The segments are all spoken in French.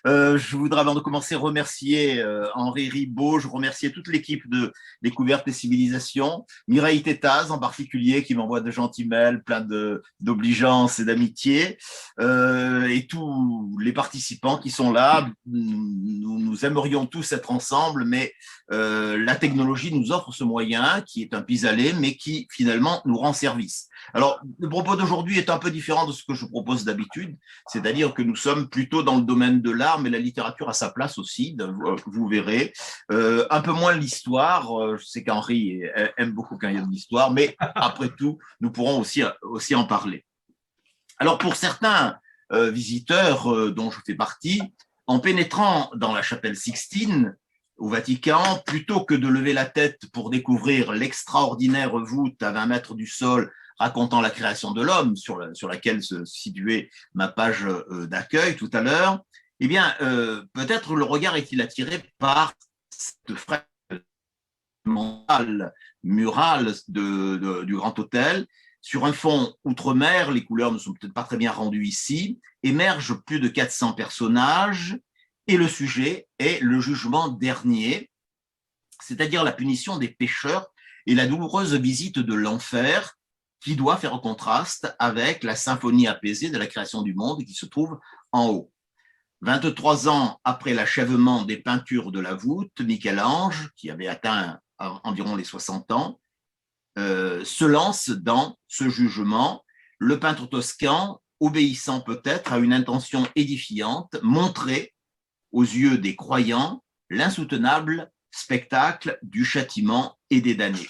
Je voudrais, avant de commencer, remercier Henri Ribaud. Je remercie toute l'équipe de Découverte et Civilisation, Mireille Tétaz en particulier, qui m'envoie de gentils mails, plein d'obligeance et d'amitié, et tous les participants qui sont là. Nous aimerions tous être ensemble, mais la technologie nous offre ce moyen qui est un pis-aller, mais qui finalement nous rend service. Alors, le propos d'aujourd'hui est un peu différent de ce que je propose d'habitude, c'est-à-dire que nous sommes plutôt dans le domaine de l'art, mais la littérature a sa place aussi, vous verrez. Un peu moins l'histoire, je sais qu'Henri aime beaucoup quand il y a de l'histoire, mais après tout, nous pourrons aussi en parler. Alors, pour certains visiteurs dont je fais partie, en pénétrant dans la chapelle Sixtine, au Vatican, plutôt que de lever la tête pour découvrir l'extraordinaire voûte à 20 mètres du sol racontant la création de l'homme, sur laquelle se situait ma page d'accueil tout à l'heure, eh bien, peut-être le regard est-il attiré par cette fresque murale du Grand Hôtel. Sur un fond outre-mer, les couleurs ne sont peut-être pas très bien rendues ici, émergent plus de 400 personnages, et le sujet est le jugement dernier, c'est-à-dire la punition des pécheurs et la douloureuse visite de l'enfer, qui doit faire contraste avec la symphonie apaisée de la création du monde qui se trouve en haut. 23 ans après l'achèvement des peintures de la voûte, Michel-Ange, qui avait atteint environ les 60 ans, se lance dans ce jugement. Le peintre toscan, obéissant peut-être à une intention édifiante, montrer aux yeux des croyants l'insoutenable spectacle du châtiment et des damnés.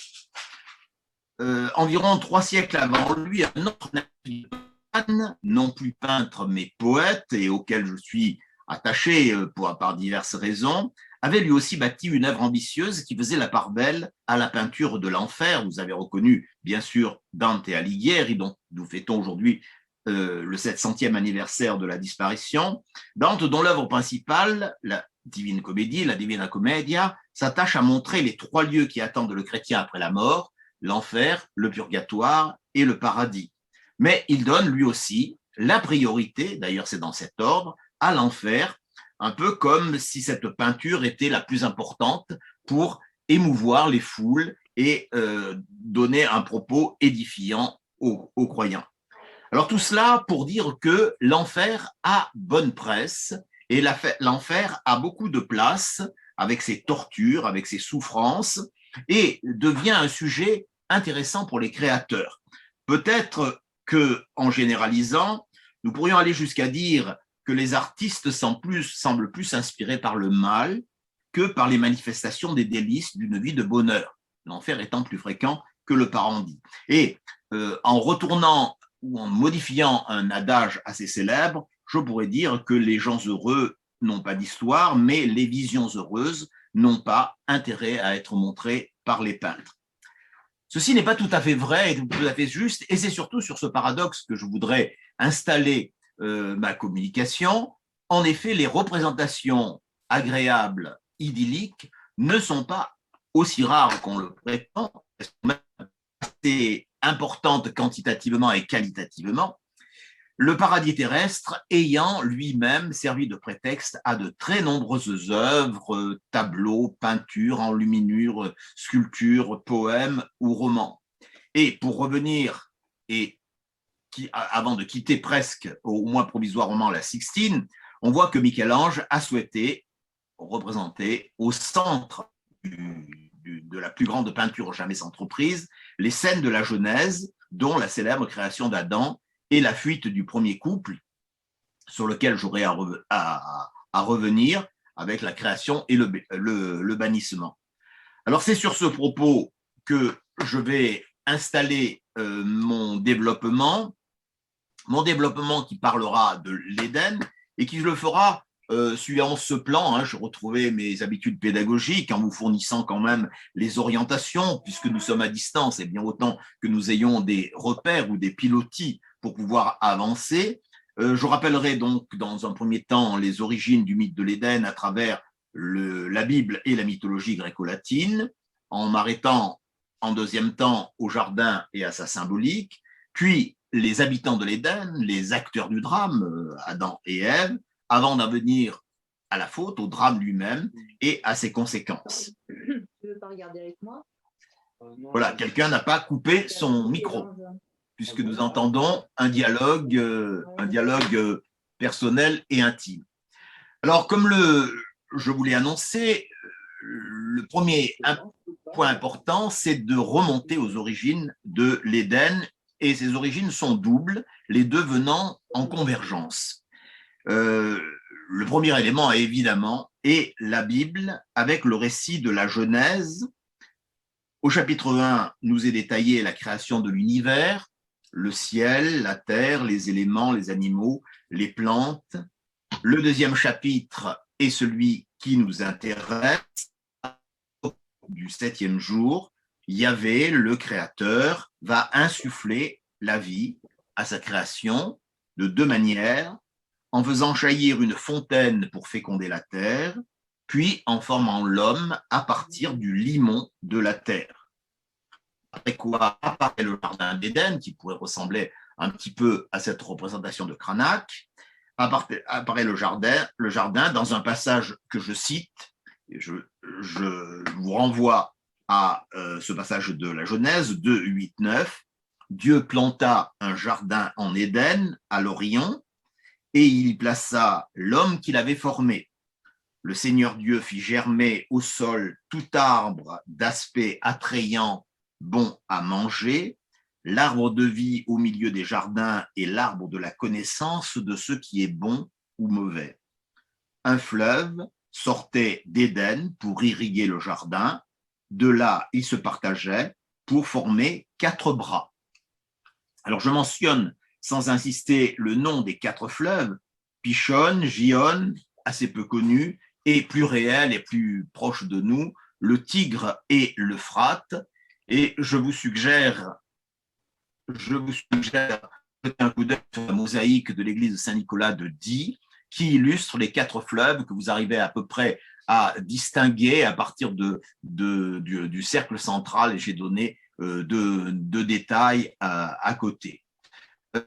Environ 3 siècles avant lui, un autre napolitain, non plus peintre mais poète, et auquel je suis attaché par diverses raisons, avait lui aussi bâti une œuvre ambitieuse qui faisait la part belle à la peinture de l'enfer. Vous avez reconnu, bien sûr, Dante Alighieri, dont nous fêtons aujourd'hui le 700e anniversaire de la disparition. Dante, dont l'œuvre principale, la Divine Comédie, la Divina Commedia, s'attache à montrer les 3 lieux qui attendent le chrétien après la mort, l'enfer, le purgatoire et le paradis. Mais il donne lui aussi la priorité, d'ailleurs c'est dans cet ordre, à l'enfer, un peu comme si cette peinture était la plus importante pour émouvoir les foules et donner un propos édifiant aux croyants. Alors tout cela pour dire que l'enfer a bonne presse et l'enfer a beaucoup de place avec ses tortures, avec ses souffrances, et devient un sujet intéressant pour les créateurs. Peut-être qu'en généralisant, nous pourrions aller jusqu'à dire que les artistes semblent plus inspirés par le mal que par les manifestations des délices d'une vie de bonheur, l'enfer étant plus fréquent que le paradis. Et en retournant ou en modifiant un adage assez célèbre, je pourrais dire que les gens heureux n'ont pas d'histoire, mais les visions heureuses n'ont pas intérêt à être montrées par les peintres. Ceci n'est pas tout à fait vrai et tout à fait juste, et c'est surtout sur ce paradoxe que je voudrais installer ma communication. En effet, les représentations agréables, idylliques, ne sont pas aussi rares qu'on le prétend, elles sont même assez importantes quantitativement et qualitativement, le paradis terrestre ayant lui-même servi de prétexte à de très nombreuses œuvres, tableaux, peintures, enluminures, sculptures, poèmes ou romans. Et pour revenir, avant de quitter presque, au moins provisoirement, la Sixtine, on voit que Michel-Ange a souhaité représenter au centre de la plus grande peinture jamais entreprise les scènes de la Genèse, dont la célèbre création d'Adam et la fuite du premier couple, sur lequel j'aurai à revenir avec la création et le bannissement. Alors c'est sur ce propos que je vais installer mon développement qui parlera de l'Éden et qui le fera suivant ce plan. Hein, je retrouvais mes habitudes pédagogiques en vous fournissant quand même les orientations, puisque nous sommes à distance, et bien autant que nous ayons des repères ou des pilotis pour pouvoir avancer. Je rappellerai donc dans un premier temps les origines du mythe de l'Éden à travers la Bible et la mythologie gréco-latine, en m'arrêtant en deuxième temps au jardin et à sa symbolique, puis les habitants de l'Éden, les acteurs du drame, Adam et Ève, avant d'en venir à la faute, au drame lui-même et à ses conséquences. Tu veux pas regarder avec moi? Voilà, quelqu'un n'a pas coupé son micro, puisque nous entendons un dialogue personnel et intime. Alors, comme je vous l'ai annoncé, le premier point important, c'est de remonter aux origines de l'Éden, et ces origines sont doubles, les deux venant en convergence. Le premier élément, évidemment, est la Bible, avec le récit de la Genèse. Au chapitre 1, nous est détaillée la création de l'univers, le ciel, la terre, les éléments, les animaux, les plantes. Le deuxième chapitre est celui qui nous intéresse. Du 7e jour, Yahvé, le Créateur, va insuffler la vie à sa création de deux manières, en faisant jaillir une fontaine pour féconder la terre, puis en formant l'homme à partir du limon de la terre. Après quoi apparaît le jardin d'Éden, qui pourrait ressembler un petit peu à cette représentation de Cranach. Apparaît le jardin dans un passage que je cite, et je vous renvoie à ce passage de la Genèse 2, 8, 9. Dieu planta un jardin en Éden, à l'Orient, et il y plaça l'homme qu'il avait formé. Le Seigneur Dieu fit germer au sol tout arbre d'aspect attrayant, bon à manger, l'arbre de vie au milieu des jardins et l'arbre de la connaissance de ce qui est bon ou mauvais. Un fleuve sortait d'Éden pour irriguer le jardin. De là, il se partageait pour former 4 bras. Alors, je mentionne sans insister le nom des 4 fleuves, Pishon, Gihon, assez peu connu, et plus réel et plus proche de nous, le Tigre et l'Euphrate. Et je vous suggère jeter un coup d'œil sur la mosaïque de l'église de Saint-Nicolas de Die, qui illustre les 4 fleuves que vous arrivez à peu près à distinguer à partir du cercle central, et j'ai donné deux détails à côté.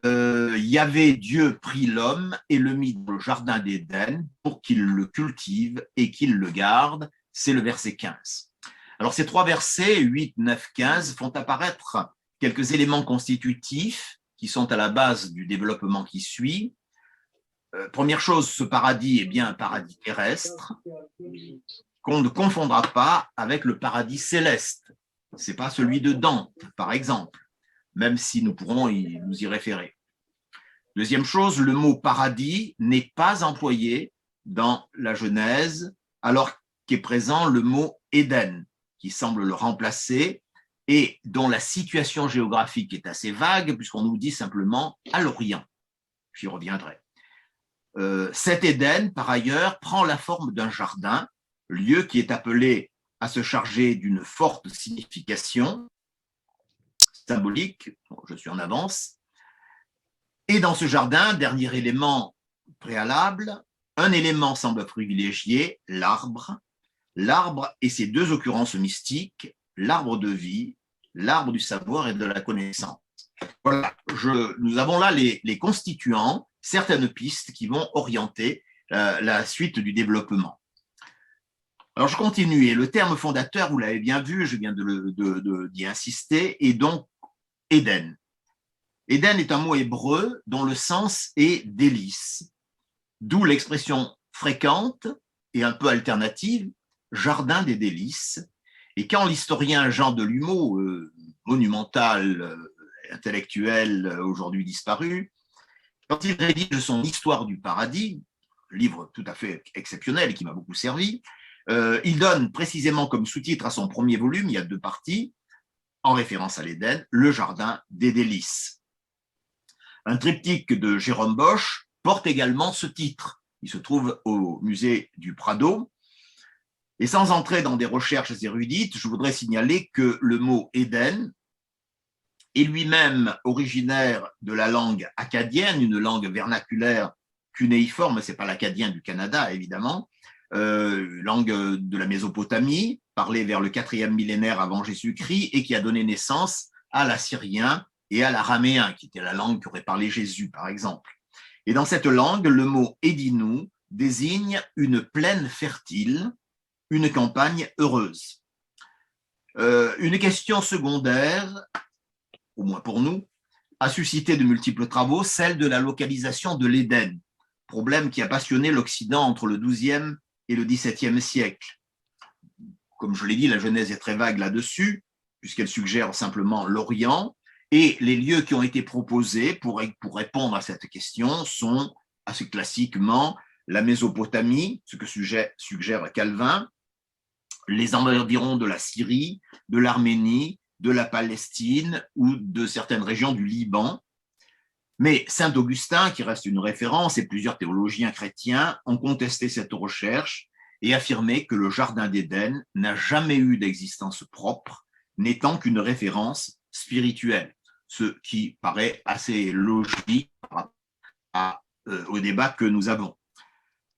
Yahvé, Dieu prit l'homme et le mit dans le jardin d'Éden pour qu'il le cultive et qu'il le garde. C'est le verset 15. Alors ces 3 versets, 8, 9, 15, font apparaître quelques éléments constitutifs qui sont à la base du développement qui suit. Première chose, ce paradis est bien un paradis terrestre qu'on ne confondra pas avec le paradis céleste. Ce n'est pas celui de Dante, par exemple, même si nous pourrons nous y référer. Deuxième chose, le mot paradis n'est pas employé dans la Genèse, alors qu'est présent le mot Éden, qui semble le remplacer et dont la situation géographique est assez vague, puisqu'on nous dit simplement à l'Orient. J'y reviendrai. Cet Éden, par ailleurs, prend la forme d'un jardin, lieu qui est appelé à se charger d'une forte signification symbolique, je suis en avance, et dans ce jardin, dernier élément préalable, un élément semble privilégié, l'arbre. L'arbre et ses 2 occurrences mystiques, l'arbre de vie, l'arbre du savoir et de la connaissance. Voilà, nous avons là les constituants, certaines pistes qui vont orienter la suite du développement. Alors, je continue, et le terme fondateur, vous l'avez bien vu, je viens d'y insister, est donc Éden. Éden est un mot hébreu dont le sens est délice, d'où l'expression fréquente et un peu alternative, jardin des délices. Et quand l'historien Jean Delumeau, monumental, intellectuel, aujourd'hui disparu, quand il rédige son Histoire du paradis, livre tout à fait exceptionnel et qui m'a beaucoup servi, il donne précisément comme sous-titre à son premier volume, il y a 2 parties, en référence à l'Éden, le jardin des délices. Un triptyque de Jérôme Bosch porte également ce titre. Il se trouve au musée du Prado. Et sans entrer dans des recherches érudites, je voudrais signaler que le mot Éden est lui-même originaire de la langue acadienne, une langue vernaculaire cunéiforme, ce n'est pas l'acadien du Canada, évidemment, langue de la Mésopotamie, parlée vers le 4e millénaire avant Jésus-Christ et qui a donné naissance à l'assyrien et à l'araméen, qui était la langue qu'aurait parlé Jésus, par exemple. Et dans cette langue, le mot Édinou désigne une plaine fertile, une campagne heureuse. Une question secondaire, au moins pour nous, a suscité de multiples travaux, celle de la localisation de l'Éden, problème qui a passionné l'Occident entre le XIIe et le XVIIe siècle. Comme je l'ai dit, la Genèse est très vague là-dessus, puisqu'elle suggère simplement l'Orient, et les lieux qui ont été proposés pour répondre à cette question sont assez classiquement la Mésopotamie, ce que suggère Calvin, les environs de la Syrie, de l'Arménie, de la Palestine ou de certaines régions du Liban. Mais saint Augustin, qui reste une référence, et plusieurs théologiens chrétiens ont contesté cette recherche et affirmé que le jardin d'Éden n'a jamais eu d'existence propre, n'étant qu'une référence spirituelle, ce qui paraît assez logique au débat que nous avons.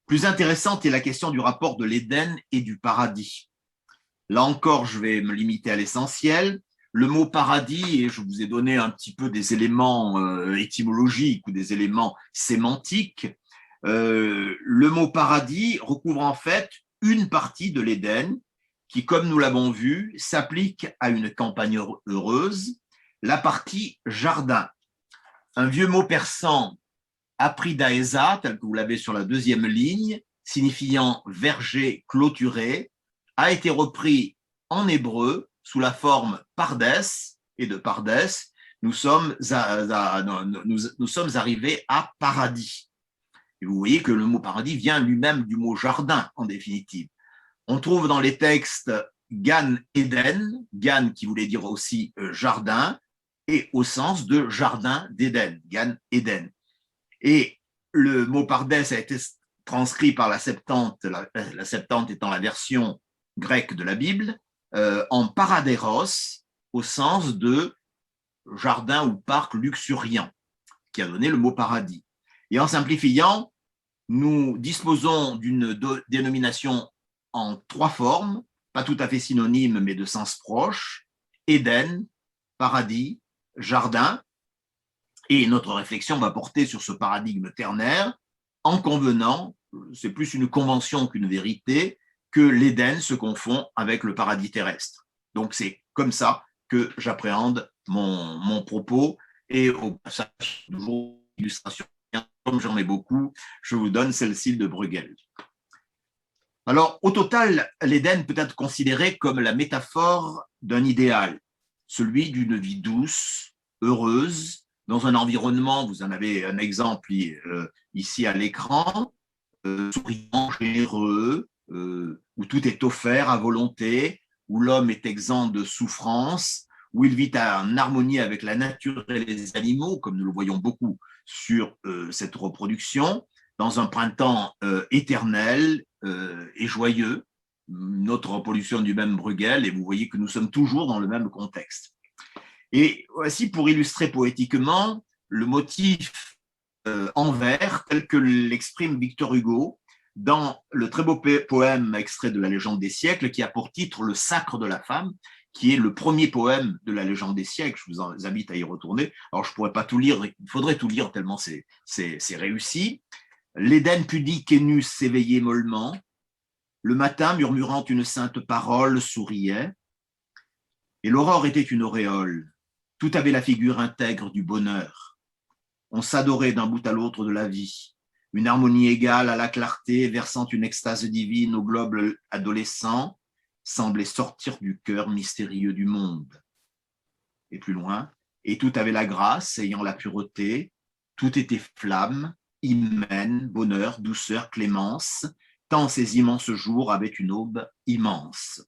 Plus intéressante est la question du rapport de l'Éden et du paradis. Là encore, je vais me limiter à l'essentiel. Le mot paradis, et je vous ai donné un petit peu des éléments étymologiques ou des éléments sémantiques, le mot paradis recouvre en fait une partie de l'Éden qui, comme nous l'avons vu, s'applique à une campagne heureuse, la partie jardin. Un vieux mot persan, apridaesa, tel que vous l'avez sur la deuxième ligne, signifiant verger clôturé, a été repris en hébreu sous la forme pardes, et de pardes, nous sommes arrivés à paradis. Et vous voyez que le mot paradis vient lui-même du mot jardin, en définitive. On trouve dans les textes Gan Eden, Gan qui voulait dire aussi jardin, et au sens de jardin d'Éden, Gan Eden. Et le mot pardes a été transcrit par la Septante, la Septante étant la version grecque de la Bible, en paradéros, au sens de jardin ou parc luxuriant, qui a donné le mot paradis. Et en simplifiant, nous disposons d'une dénomination en trois formes, pas tout à fait synonymes, mais de sens proche: Éden, paradis, jardin. Et notre réflexion va porter sur ce paradigme ternaire, en convenant, c'est plus une convention qu'une vérité, que l'Éden se confond avec le paradis terrestre. Donc c'est comme ça que j'appréhende mon propos, et au passage, toujours illustration, comme j'en ai beaucoup, je vous donne celle-ci de Bruegel. Alors, au total, l'Éden peut être considéré comme la métaphore d'un idéal, celui d'une vie douce, heureuse, dans un environnement, vous en avez un exemple ici à l'écran, souriant, généreux, où tout est offert à volonté, où l'homme est exempt de souffrance, où il vit en harmonie avec la nature et les animaux, comme nous le voyons beaucoup sur cette reproduction, dans un printemps éternel et joyeux, notre reproduction du même Bruegel, et vous voyez que nous sommes toujours dans le même contexte. Et voici, pour illustrer poétiquement, le motif en vers tel que l'exprime Victor Hugo dans le très beau poème extrait de la Légende des siècles, qui a pour titre Le Sacre de la femme, qui est le premier poème de la Légende des siècles. Je vous invite à y retourner. Alors, je ne pourrais pas tout lire, il faudrait tout lire tellement c'est réussi. L'Éden pudique et nu s'éveillait mollement. Le matin, murmurant une sainte parole, souriait. Et l'aurore était une auréole. Tout avait la figure intègre du bonheur. On s'adorait d'un bout à l'autre de la vie. Une harmonie égale à la clarté, versant une extase divine au globe adolescent, semblait sortir du cœur mystérieux du monde. Et plus loin, et tout avait la grâce, ayant la pureté, tout était flamme, hymen, bonheur, douceur, clémence, tant ces immenses jours avaient une aube immense.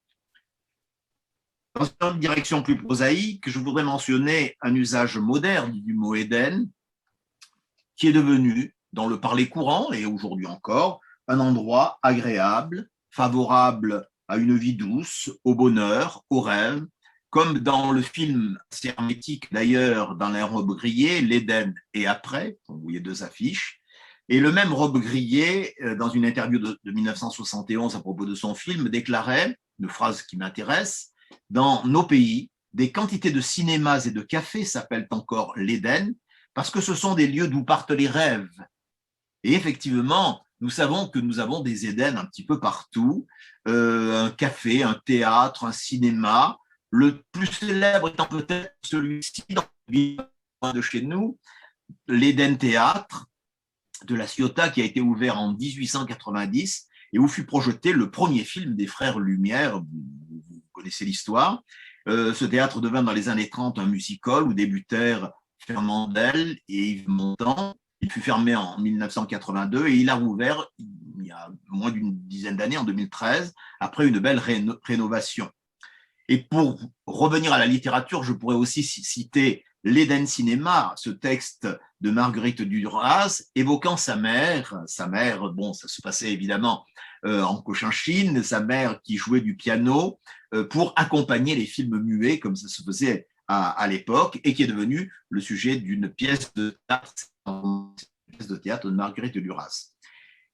Dans une direction plus prosaïque, je voudrais mentionner un usage moderne du mot Éden, qui est devenu, dans le parler courant, et aujourd'hui encore, un endroit agréable, favorable à une vie douce, au bonheur, au rêve, comme dans le film hermétique d'ailleurs, dans la robe grillée, l'Éden et après, vous voyez deux affiches, et le même Robe Grillé, dans une interview de 1971 à propos de son film, déclarait, une phrase qui m'intéresse: dans nos pays, des quantités de cinémas et de cafés s'appellent encore l'Éden, parce que ce sont des lieux d'où partent les rêves. Et effectivement, nous savons que nous avons des Éden un petit peu partout, un café, un théâtre, un cinéma, le plus célèbre étant peut-être celui-ci dans la ville de chez nous, l'Éden Théâtre de la Ciotat, qui a été ouvert en 1890 et où fut projeté le premier film des frères Lumière. Vous connaissez l'histoire. Ce théâtre devint dans les années 30 un music-hall où débutèrent Fernand Mandel et Yves Montand. Il fut fermé en 1982 et il a rouvert il y a moins d'une dizaine d'années, en 2013, après une belle rénovation. Et pour revenir à la littérature, je pourrais aussi citer l'Éden Cinéma, ce texte de Marguerite Duras, évoquant sa mère, bon, ça se passait évidemment en Cochinchine, sa mère qui jouait du piano pour accompagner les films muets, comme ça se faisait à l'époque, et qui est devenu le sujet d'une pièce de théâtre de Marguerite Duras.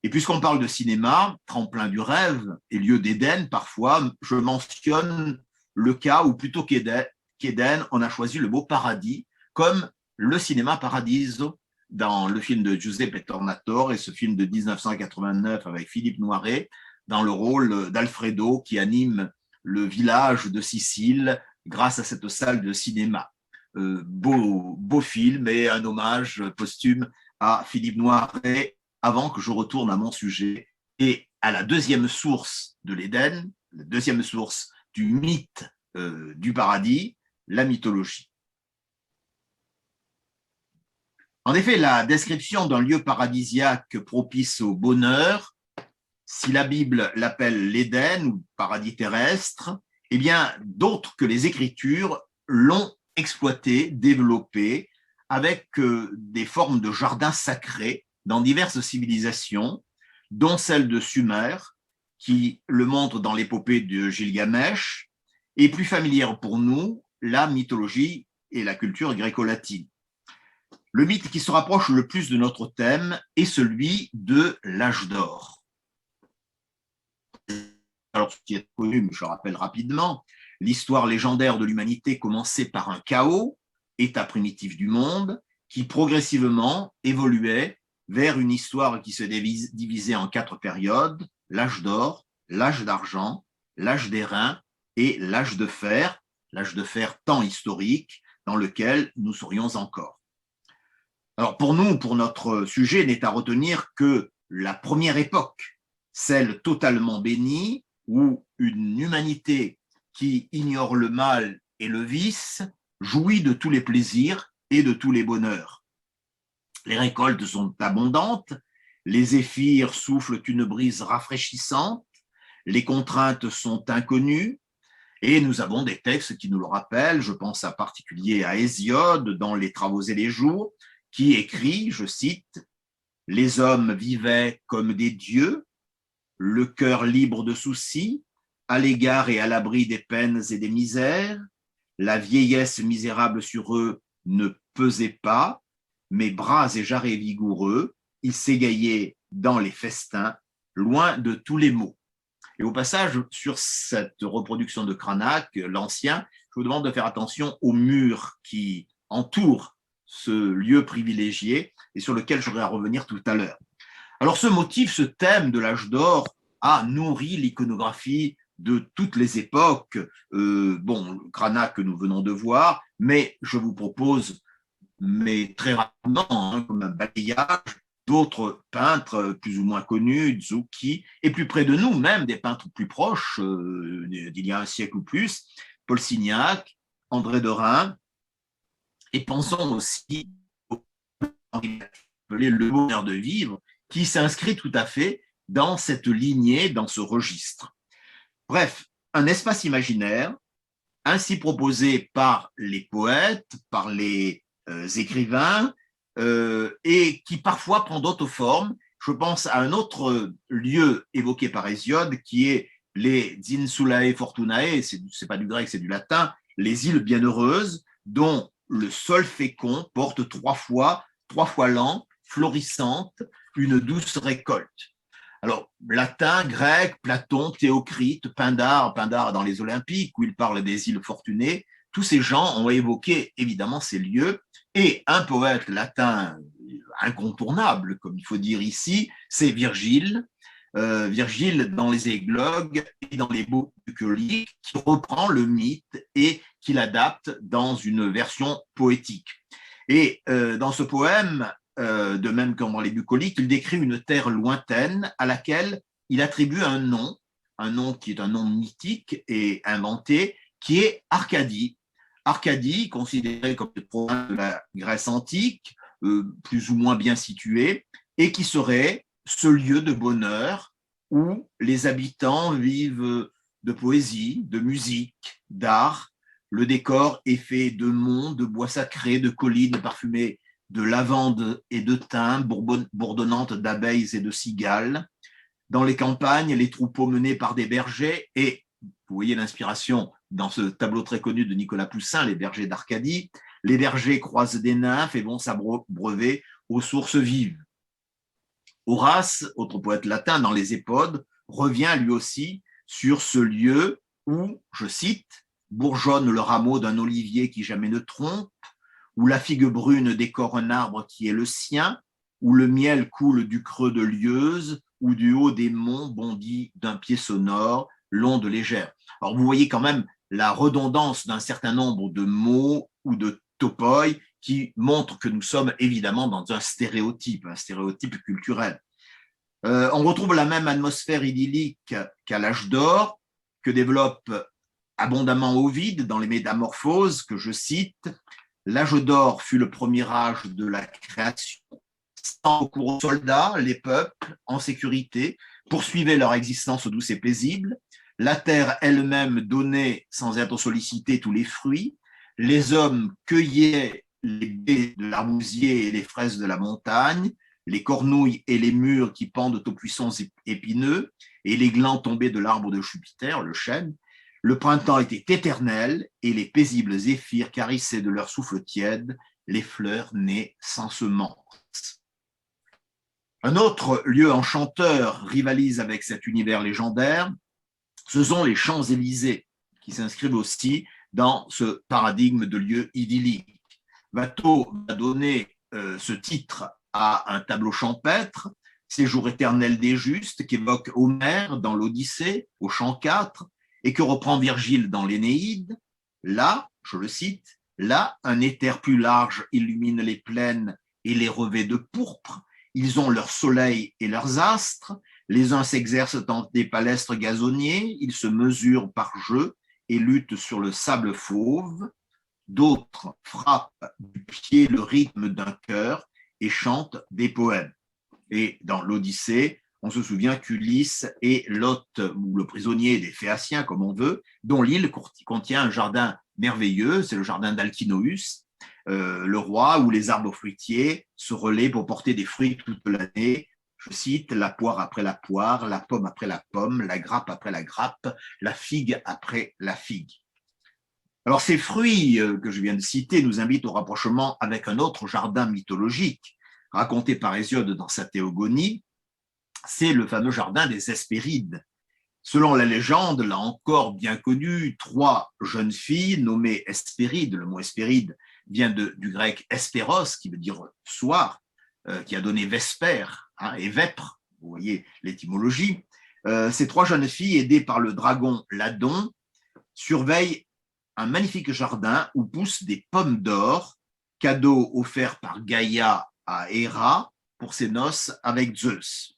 Et puisqu'on parle de cinéma, tremplin du rêve et lieu d'Éden, parfois, je mentionne le cas où plutôt qu'Éden, on a choisi le mot paradis, comme le cinéma Paradiso dans le film de Giuseppe Tornatore et ce film de 1989 avec Philippe Noiret dans le rôle d'Alfredo qui anime le village de Sicile grâce à cette salle de cinéma. Beau film et un hommage posthume à Philippe Noiret avant que je retourne à mon sujet et à la deuxième source de l'Éden, la deuxième source du mythe du paradis, la mythologie. En effet, la description d'un lieu paradisiaque propice au bonheur, si la Bible l'appelle l'Éden ou paradis terrestre, eh bien, d'autres que les Écritures l'ont exploité, développé, avec des formes de jardins sacrés dans diverses civilisations, dont celle de Sumer, qui le montre dans l'épopée de Gilgamesh, et plus familière pour nous, la mythologie et la culture gréco-latine. Le mythe qui se rapproche le plus de notre thème est celui de l'âge d'or. Alors, ce qui est connu, mais je rappelle rapidement, l'histoire légendaire de l'humanité commençait par un chaos, état primitif du monde, qui progressivement évoluait vers une histoire qui se divisait en 4 périodes, l'âge d'or, l'âge d'argent, l'âge d'airain et l'âge de fer temps historique dans lequel nous serions encore. Alors pour nous, pour notre sujet, n'est à retenir que la première époque, celle totalement bénie, où une humanité qui ignore le mal et le vice jouit de tous les plaisirs et de tous les bonheurs. Les récoltes sont abondantes, les zéphyrs soufflent une brise rafraîchissante, les contraintes sont inconnues, et nous avons des textes qui nous le rappellent. Je pense en particulier à Hésiode dans Les Travaux et les Jours, qui écrit, je cite, « Les hommes vivaient comme des dieux, le cœur libre de soucis, à l'égard et à l'abri des peines et des misères. La vieillesse misérable sur eux ne pesait pas, mais bras et jarrets vigoureux, ils s'égayaient dans les festins, loin de tous les maux. » Et au passage, sur cette reproduction de Cranach, l'Ancien, je vous demande de faire attention aux murs qui entourent ce lieu privilégié et sur lequel j'aurai à revenir tout à l'heure. Alors ce motif, ce thème de l'âge d'or a nourri l'iconographie de toutes les époques. Bon, Cranach que nous venons de voir, mais je vous propose, mais très rapidement, comme un balayage, d'autres peintres plus ou moins connus, Zucchi, et plus près de nous, même des peintres plus proches, d'il y a un siècle ou plus, Paul Signac, André Derain, et pensons aussi au Le bonheur de vivre, qui s'inscrit tout à fait dans cette lignée, dans ce registre. Bref, un espace imaginaire, ainsi proposé par les poètes, par les écrivains, et qui parfois prend d'autres formes. Je pense à un autre lieu évoqué par Hésiode, qui est les Insulae Fortunae, c'est pas du grec, c'est du latin, les îles bienheureuses, dont le sol fécond porte 3 fois l'an, florissante, une douce récolte. Alors, latin, grec, Platon, Théocrite, Pindare dans les Olympiques, où il parle des îles fortunées, tous ces gens ont évoqué évidemment ces lieux Et un poète latin incontournable, comme il faut dire ici, c'est Virgile. Virgile dans les églogues et dans les mots bucoliques, qui reprend le mythe et qui l'adapte dans une version poétique. Et dans ce poème, de même que dans les bucoliques, il décrit une terre lointaine à laquelle il attribue un nom qui est un nom mythique et inventé, qui est Arcadie. Arcadie, considérée comme une province de la Grèce antique, plus ou moins bien située, et qui serait ce lieu de bonheur où les habitants vivent de poésie, de musique, d'art. Le décor est fait de monts, de bois sacrés, de collines parfumées de lavande et de thym, bourdonnantes d'abeilles et de cigales. Dans les campagnes, les troupeaux menés par des bergers, et vous voyez l'inspiration dans ce tableau très connu de Nicolas Poussin, Les bergers d'Arcadie, les bergers croisent des nymphes et vont s'abreuver aux sources vives. Horace, autre poète latin, dans les Épodes, revient lui aussi sur ce lieu où, je cite, bourgeonne le rameau d'un olivier qui jamais ne trompe, où la figue brune décore un arbre qui est le sien, où le miel coule du creux de Lieuse, où du haut des monts bondit d'un pied sonore l'onde légère. Alors vous voyez quand même la redondance d'un certain nombre de mots ou de topoi qui montrent que nous sommes évidemment dans un stéréotype culturel. On retrouve la même atmosphère idyllique qu'à l'âge d'or, que développe abondamment Ovide dans les Métamorphoses, que je cite. L'âge d'or fut le premier âge de la création. Sans recours aux soldats, les peuples, en sécurité, poursuivaient leur existence douce et paisible. La terre elle-même donnait, sans être sollicitée, tous les fruits. Les hommes cueillaient les baies de l'arbousier et les fraises de la montagne, les cornouilles et les mûres qui pendent aux buissons épineux, et les glands tombés de l'arbre de Jupiter, le chêne. Le printemps était éternel, et les paisibles zéphyrs caressaient de leur souffle tiède les fleurs nées sans semence. Un autre lieu enchanteur rivalise avec cet univers légendaire, ce sont les Champs-Élysées, qui s'inscrivent aussi dans ce paradigme de lieu idyllique. Watteau va donner ce titre à un tableau champêtre, Séjour éternel des justes, qu'évoque Homère dans l'Odyssée, au chant 4, et que reprend Virgile dans l'Énéide. Là, je le cite, là, un éther plus large illumine les plaines et les revêt de pourpre. Ils ont leur soleil et leurs astres. Les uns s'exercent dans des palestres gazonniers, ils se mesurent par jeu et luttent sur le sable fauve. D'autres frappent du pied le rythme d'un chœur et chantent des poèmes. Et dans l'Odyssée, on se souvient qu'Ulysse est l'hôte ou le prisonnier des Phéaciens, comme on veut, dont l'île contient un jardin merveilleux, c'est le jardin d'Alkinoüs, le roi où les arbres fruitiers se relaient pour porter des fruits toute l'année. Je cite, la poire après la poire, la pomme après la pomme, la grappe après la grappe, la figue après la figue. Alors ces fruits que je viens de citer nous invitent au rapprochement avec un autre jardin mythologique raconté par Hésiode dans sa Théogonie, c'est le fameux jardin des Hespérides. Selon la légende, là encore bien connue, 3 jeunes filles nommées Hespérides, le mot Hespéride vient du grec hesperos, qui veut dire soir, qui a donné vesper et vêpres, vous voyez l'étymologie. Ces 3 jeunes filles, aidées par le dragon Ladon, surveillent un magnifique jardin où poussent des pommes d'or, cadeau offert par Gaïa à Héra pour ses noces avec Zeus.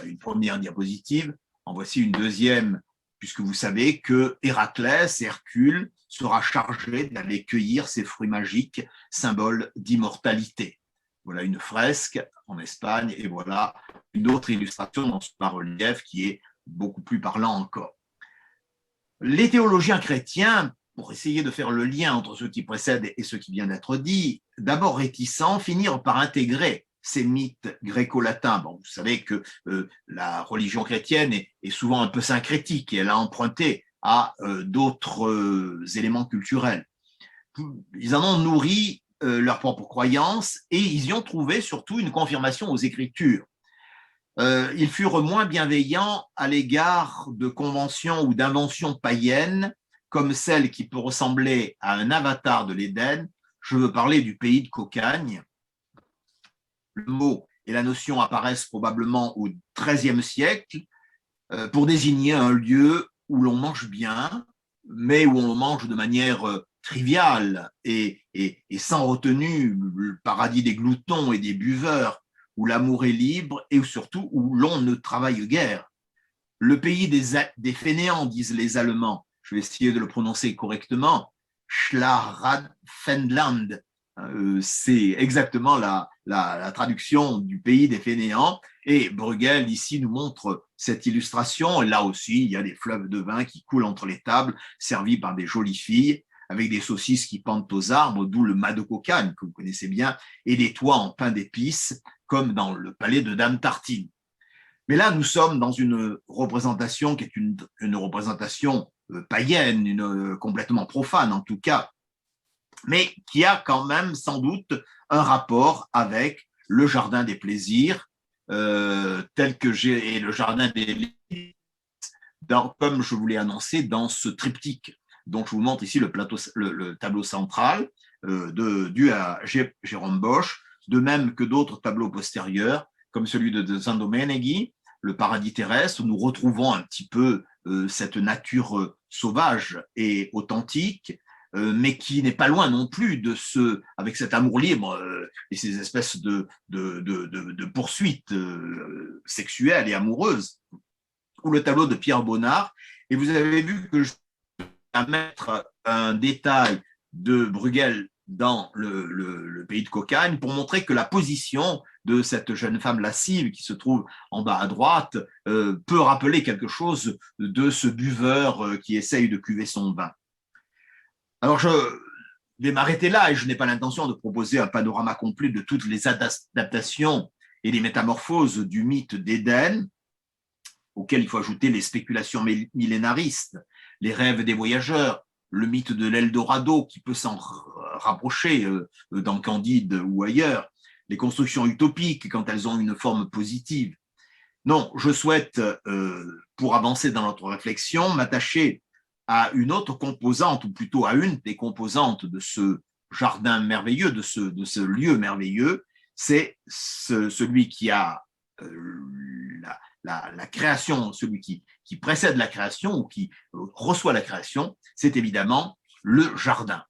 Une première diapositive, en voici une deuxième, puisque vous savez que Héraclès, Hercule, sera chargé d'aller cueillir ces fruits magiques, symbole d'immortalité. Voilà une fresque en Espagne, et voilà une autre illustration dans ce bas-relief qui est beaucoup plus parlant encore. Les théologiens chrétiens, pour essayer de faire le lien entre ce qui précède et ce qui vient d'être dit, d'abord réticents, finirent par intégrer ces mythes gréco-latins. Bon, vous savez que la religion chrétienne est souvent un peu syncrétique et elle a emprunté à d'autres éléments culturels. Ils en ont nourri leur propre croyance et ils y ont trouvé surtout une confirmation aux Écritures. Ils furent moins bienveillants à l'égard de conventions ou d'inventions païennes comme celle qui peut ressembler à un avatar de l'Éden. je veux parler du pays de Cocagne. Le mot et la notion apparaissent probablement au XIIIe siècle pour désigner un lieu où l'on mange bien, mais où on mange de manière triviale et sans retenue, le paradis des gloutons et des buveurs, où l'amour est libre et surtout où l'on ne travaille guère. Le pays des fainéants, disent les Allemands. Je vais essayer de le prononcer correctement. Schlaraffenland. C'est exactement la traduction du pays des fainéants. Et Bruegel, ici, nous montre cette illustration. Et là aussi, il y a des fleuves de vin qui coulent entre les tables, servis par des jolies filles, avec des saucisses qui pendent aux arbres, d'où le mât de Cocagne, que vous connaissez bien, et des toits en pain d'épices, comme dans le palais de Dame Tartine. Mais là, nous sommes dans une représentation qui est une représentation païenne, complètement profane en tout cas, mais qui a quand même sans doute un rapport avec le jardin des plaisirs, tel que j'ai, et le jardin des comme je vous l'ai annoncé dans ce triptyque dont je vous montre ici le tableau central dû à Jérôme Bosch, de même que d'autres tableaux postérieurs, comme celui de Zandomeneghi, le paradis terrestre, où nous retrouvons un petit peu cette nature sauvage et authentique, mais qui n'est pas loin non plus de avec cet amour libre et ces espèces de poursuites sexuelles et amoureuses, ou le tableau de Pierre Bonnard. Et vous avez vu que je vais mettre un détail de Bruegel dans le pays de Cocagne pour montrer que la position de cette jeune femme lascive qui se trouve en bas à droite peut rappeler quelque chose de ce buveur qui essaye de cuver son vin. Alors, je vais m'arrêter là et je n'ai pas l'intention de proposer un panorama complet de toutes les adaptations et les métamorphoses du mythe d'Éden, auxquelles il faut ajouter les spéculations millénaristes, les rêves des voyageurs, le mythe de l'Eldorado qui peut s'en rapprocher dans Candide ou ailleurs, les constructions utopiques quand elles ont une forme positive. Non, je souhaite, pour avancer dans notre réflexion, m'attacher à une autre composante, ou plutôt à une des composantes de ce jardin merveilleux, de ce lieu merveilleux, c'est celui qui a la création, celui qui précède la création ou qui reçoit la création, c'est évidemment le jardin.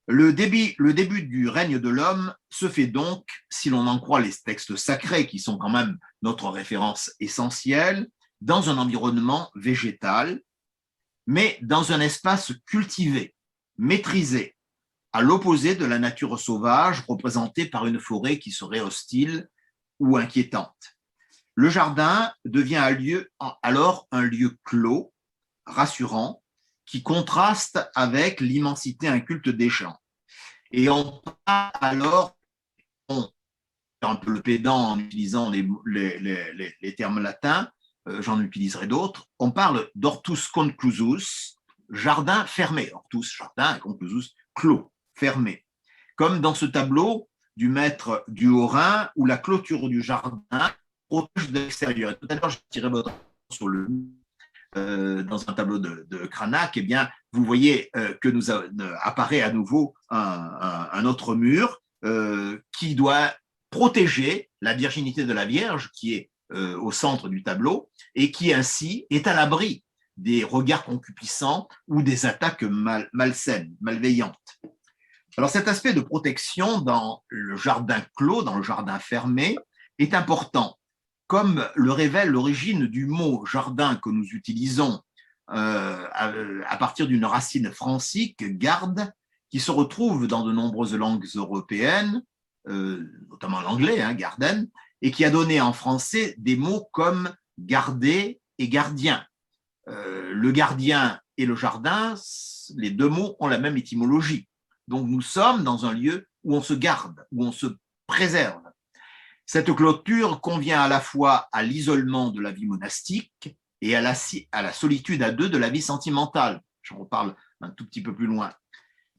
Le début du règne de l'homme se fait donc, si l'on en croit les textes sacrés qui sont quand même notre référence essentielle, dans un environnement végétal, mais dans un espace cultivé, maîtrisé, à l'opposé de la nature sauvage représentée par une forêt qui serait hostile ou inquiétante. Le jardin devient alors un lieu clos, rassurant, qui contraste avec l'immensité inculte des champs. Et on parle alors, un peu le pédant en utilisant les termes latins, j'en utiliserai d'autres, on parle d'hortus conclusus, jardin fermé, hortus, jardin, conclusus, clos, fermé. Comme dans ce tableau du maître du Haut-Rhin, où la clôture du jardin protège de l'extérieur. Tout à l'heure, je tirais votre attention sur dans un tableau de Cranach, eh bien, vous voyez que nous apparaît à nouveau un autre mur qui doit protéger la virginité de la Vierge, qui est au centre du tableau, et qui ainsi est à l'abri des regards concupiscents ou des attaques malsaines, malveillantes. Alors cet aspect de protection dans le jardin clos, dans le jardin fermé, est important, comme le révèle l'origine du mot jardin que nous utilisons à partir d'une racine francique, garde, qui se retrouve dans de nombreuses langues européennes, notamment l'anglais, garden, et qui a donné en français des mots comme garder et gardien. Le gardien et le jardin, les deux mots ont la même étymologie. Donc nous sommes dans un lieu où on se garde, où on se préserve. Cette clôture convient à la fois à l'isolement de la vie monastique et à la solitude à deux de la vie sentimentale. J'en reparle un tout petit peu plus loin.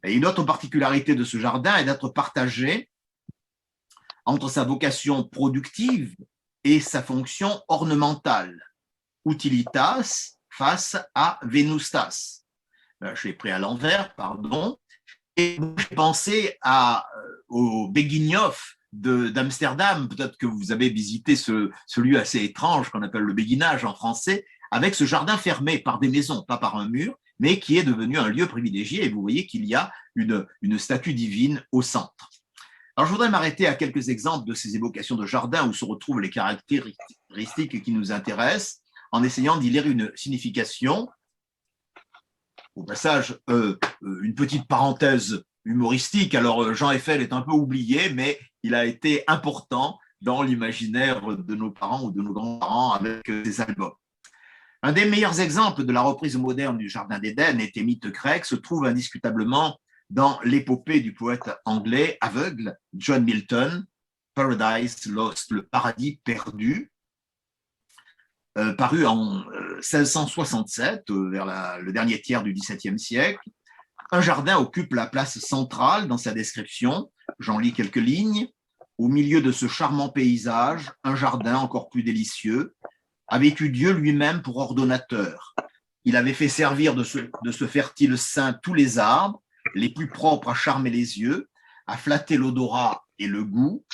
Et une autre particularité de ce jardin est d'être partagé entre sa vocation productive et sa fonction ornementale. Utilitas face à Venustas. Je l'ai pris à l'envers, pardon. Et j'ai pensé au Beguinhof d'Amsterdam. Peut-être que vous avez visité ce lieu assez étrange qu'on appelle le béguinage en français, avec ce jardin fermé par des maisons, pas par un mur, mais qui est devenu un lieu privilégié. Et vous voyez qu'il y a une statue divine au centre. Alors, je voudrais m'arrêter à quelques exemples de ces évocations de jardin où se retrouvent les caractéristiques qui nous intéressent, en essayant d'y lire une signification. Au passage, une petite parenthèse humoristique. Alors, Jean Eiffel est un peu oublié, mais il a été important dans l'imaginaire de nos parents ou de nos grands-parents avec ses albums. Un des meilleurs exemples de la reprise moderne du Jardin d'Éden et des mythes grecs se trouve indiscutablement dans l'épopée du poète anglais aveugle John Milton, Paradise Lost, le paradis perdu, paru en 1667, vers le dernier tiers du XVIIe siècle. Un jardin occupe la place centrale dans sa description. J'en lis quelques lignes. Au milieu de ce charmant paysage, un jardin encore plus délicieux, avait eu Dieu lui-même pour ordonnateur. Il avait fait servir de ce fertile sein tous les arbres, les plus propres à charmer les yeux, à flatter l'odorat et le goût.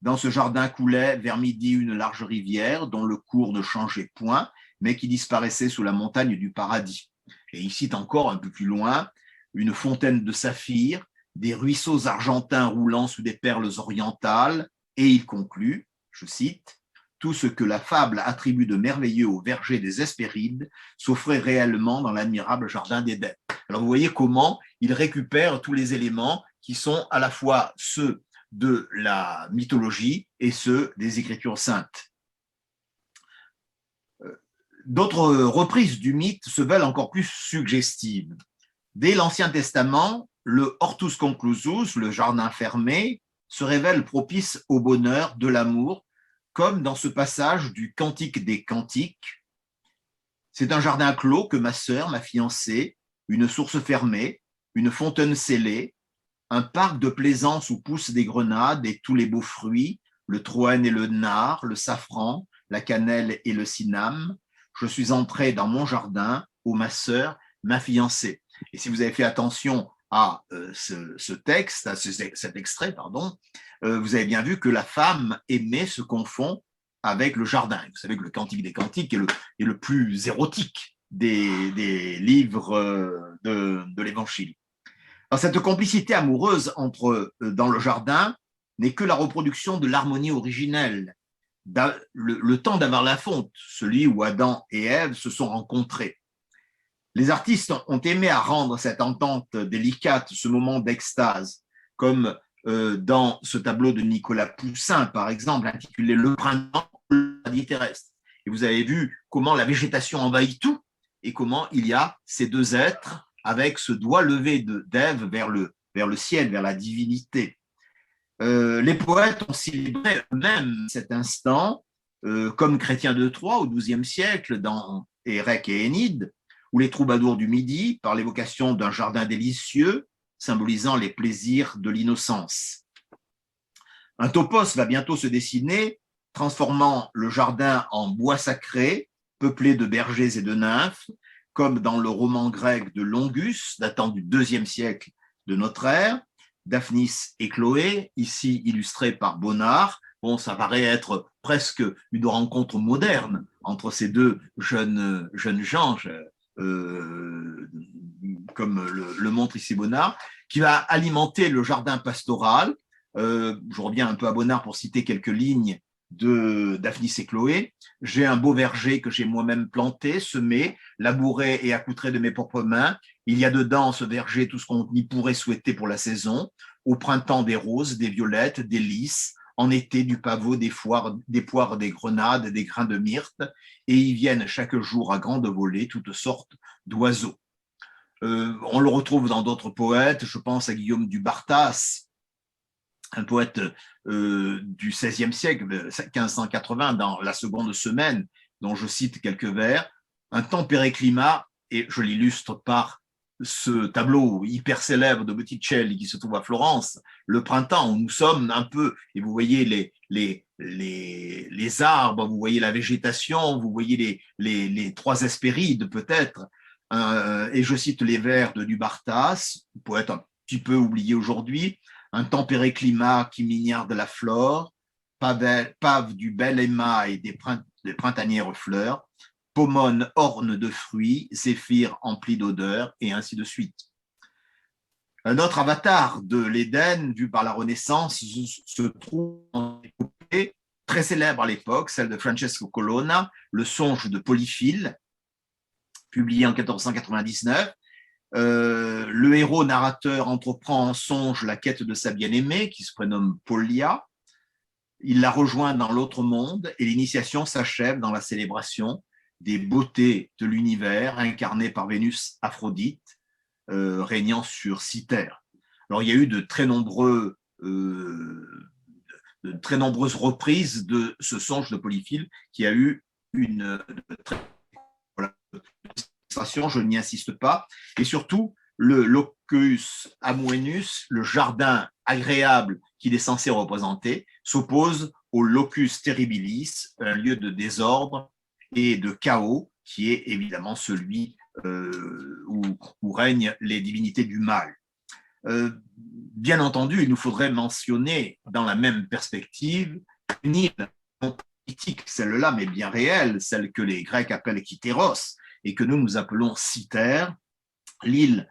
Dans ce jardin coulait vers midi une large rivière dont le cours ne changeait point, mais qui disparaissait sous la montagne du paradis. Et il cite encore un peu plus loin une fontaine de saphir, des ruisseaux argentins roulant sous des perles orientales, et il conclut, je cite, « Tout ce que la fable attribue de merveilleux au verger des Hespérides s'offrait réellement dans l'admirable jardin d'Éden. » Alors vous voyez comment il récupère tous les éléments qui sont à la fois ceux de la mythologie et ceux des Écritures saintes. D'autres reprises du mythe se veulent encore plus suggestives. Dès l'Ancien Testament, le hortus conclusus, le jardin fermé, se révèle propice au bonheur, de l'amour, comme dans ce passage du Cantique des Cantiques. C'est un jardin clos que ma sœur, ma fiancée, une source fermée, une fontaine scellée, un parc de plaisance où poussent des grenades et tous les beaux fruits, le troène et le nard, le safran, la cannelle et le cinname. Je suis entré dans mon jardin, ô ma sœur, ma fiancée. Et si vous avez fait attention à ce texte, à cet extrait, pardon, vous avez bien vu que la femme aimée se confond avec le jardin. Vous savez que le Cantique des Cantiques est le plus érotique des livres de l'Évangile. Alors, cette complicité amoureuse dans le jardin n'est que la reproduction de l'harmonie originelle, le temps d'avoir la fonte, celui où Adam et Ève se sont rencontrés. Les artistes ont aimé à rendre cette entente délicate, ce moment d'extase, comme dans ce tableau de Nicolas Poussin, par exemple, intitulé « Le printemps, le paradis terrestre ». Et vous avez vu comment la végétation envahit tout et comment il y a ces deux êtres avec ce doigt levé d'Ève vers le ciel, vers la divinité. Les poètes ont célébré eux-mêmes cet instant, comme Chrétien de Troyes au XIIe siècle, dans Érec et Énide, ou les troubadours du Midi, par l'évocation d'un jardin délicieux, symbolisant les plaisirs de l'innocence. Un topos va bientôt se dessiner, transformant le jardin en bois sacré, peuplé de bergers et de nymphes, comme dans le roman grec de Longus, datant du IIe siècle de notre ère, Daphnis et Chloé, ici illustrés par Bonnard. Bon, ça paraît être presque une rencontre moderne entre ces deux jeunes gens, comme le montre ici Bonnard, qui va alimenter le jardin pastoral. Je reviens un peu à Bonnard pour citer quelques lignes de Daphnis et Chloé. J'ai un beau verger que j'ai moi-même planté, semé, labouré et accoutré de mes propres mains. Il y a dedans ce verger tout ce qu'on y pourrait souhaiter pour la saison. Au printemps, des roses, des violettes, des lys. En été, du pavot, des poires, des grenades, des grains de myrte. Et y viennent chaque jour à grande volée toutes sortes d'oiseaux. On le retrouve dans d'autres poètes. Je pense à Guillaume du Bartas, un poète du XVIe siècle, 1580, dans La Seconde Semaine, dont je cite quelques vers, un tempéré climat, et je l'illustre par ce tableau hyper célèbre de Botticelli qui se trouve à Florence, le printemps, où nous sommes un peu, et vous voyez les arbres, vous voyez la végétation, vous voyez les trois Hespérides peut-être, et je cite les vers de Dubartas, poète petit peu oublié aujourd'hui, un tempéré climat qui mignarde la flore, pave du bel émail des printanières fleurs, pomone orne de fruits, zéphyr empli d'odeurs, et ainsi de suite. Un autre avatar de l'Éden, vu par la Renaissance, se trouve en épopée très célèbre à l'époque, celle de Francesco Colonna, Le songe de Polyphile, publié en 1499. Le héros narrateur entreprend en songe la quête de sa bien-aimée, qui se prénomme Pollia. Il la rejoint dans l'autre monde et l'initiation s'achève dans la célébration des beautés de l'univers incarnées par Vénus Aphrodite, régnant sur 6 terres. Alors, il y a eu de très nombreuses reprises de ce songe de Polyphile qui a eu une très je n'y insiste pas, et surtout le locus amoenus, le jardin agréable qu'il est censé représenter, s'oppose au locus terribilis, un lieu de désordre et de chaos qui est évidemment celui où règnent les divinités du mal. Bien entendu, il nous faudrait mentionner dans la même perspective une île politique, celle-là, mais bien réelle, celle que les Grecs appellent Kytéros, et que nous appelons Cythère, l'île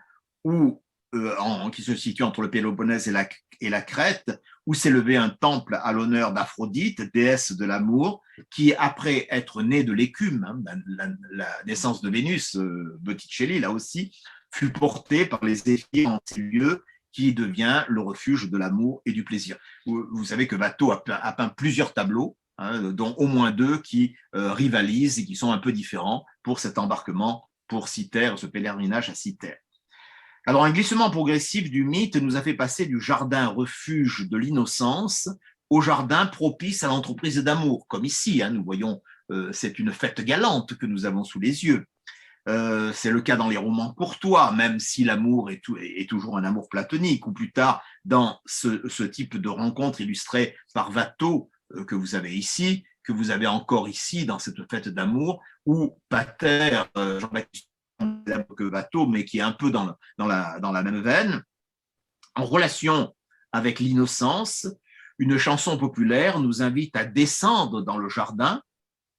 qui se situe entre le Péloponnèse et la Crète, où s'est levé un temple à l'honneur d'Aphrodite, déesse de l'amour, qui, après être née de l'écume, la naissance de Vénus, Botticelli là aussi, fut portée par les zéphyrs en ces lieux, qui devient le refuge de l'amour et du plaisir. Vous savez que Watteau a peint plusieurs tableaux, dont au moins 2 qui rivalisent et qui sont un peu différents pour cet embarquement pour Cythère, ce pèlerinage à Cythère. Alors, un glissement progressif du mythe nous a fait passer du jardin refuge de l'innocence au jardin propice à l'entreprise d'amour, comme ici, nous voyons, c'est une fête galante que nous avons sous les yeux. C'est le cas dans les romans courtois, même si l'amour est toujours un amour platonique, ou plus tard dans ce type de rencontre illustrée par Watteau, que vous avez ici, que vous avez encore ici dans cette fête d'amour, où Pater, Jean-Baptiste que Watteau, mais qui est un peu dans la même veine, en relation avec l'innocence, une chanson populaire nous invite à descendre dans le jardin.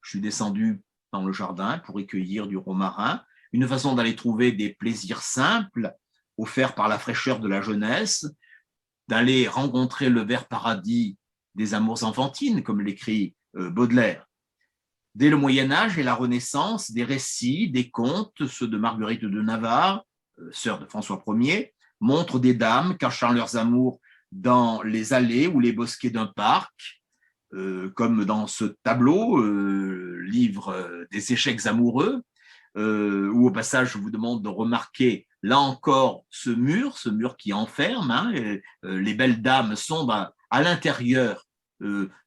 Je suis descendu dans le jardin pour y cueillir du romarin, une façon d'aller trouver des plaisirs simples offerts par la fraîcheur de la jeunesse, d'aller rencontrer le vert paradis des amours enfantines, comme l'écrit Baudelaire. Dès le Moyen-Âge et la Renaissance, des récits, des contes, ceux de Marguerite de Navarre, sœur de François Ier, montrent des dames cachant leurs amours dans les allées ou les bosquets d'un parc, comme dans ce tableau, livre des échecs amoureux, où au passage je vous demande de remarquer là encore ce mur qui enferme, les belles dames sont à l'intérieur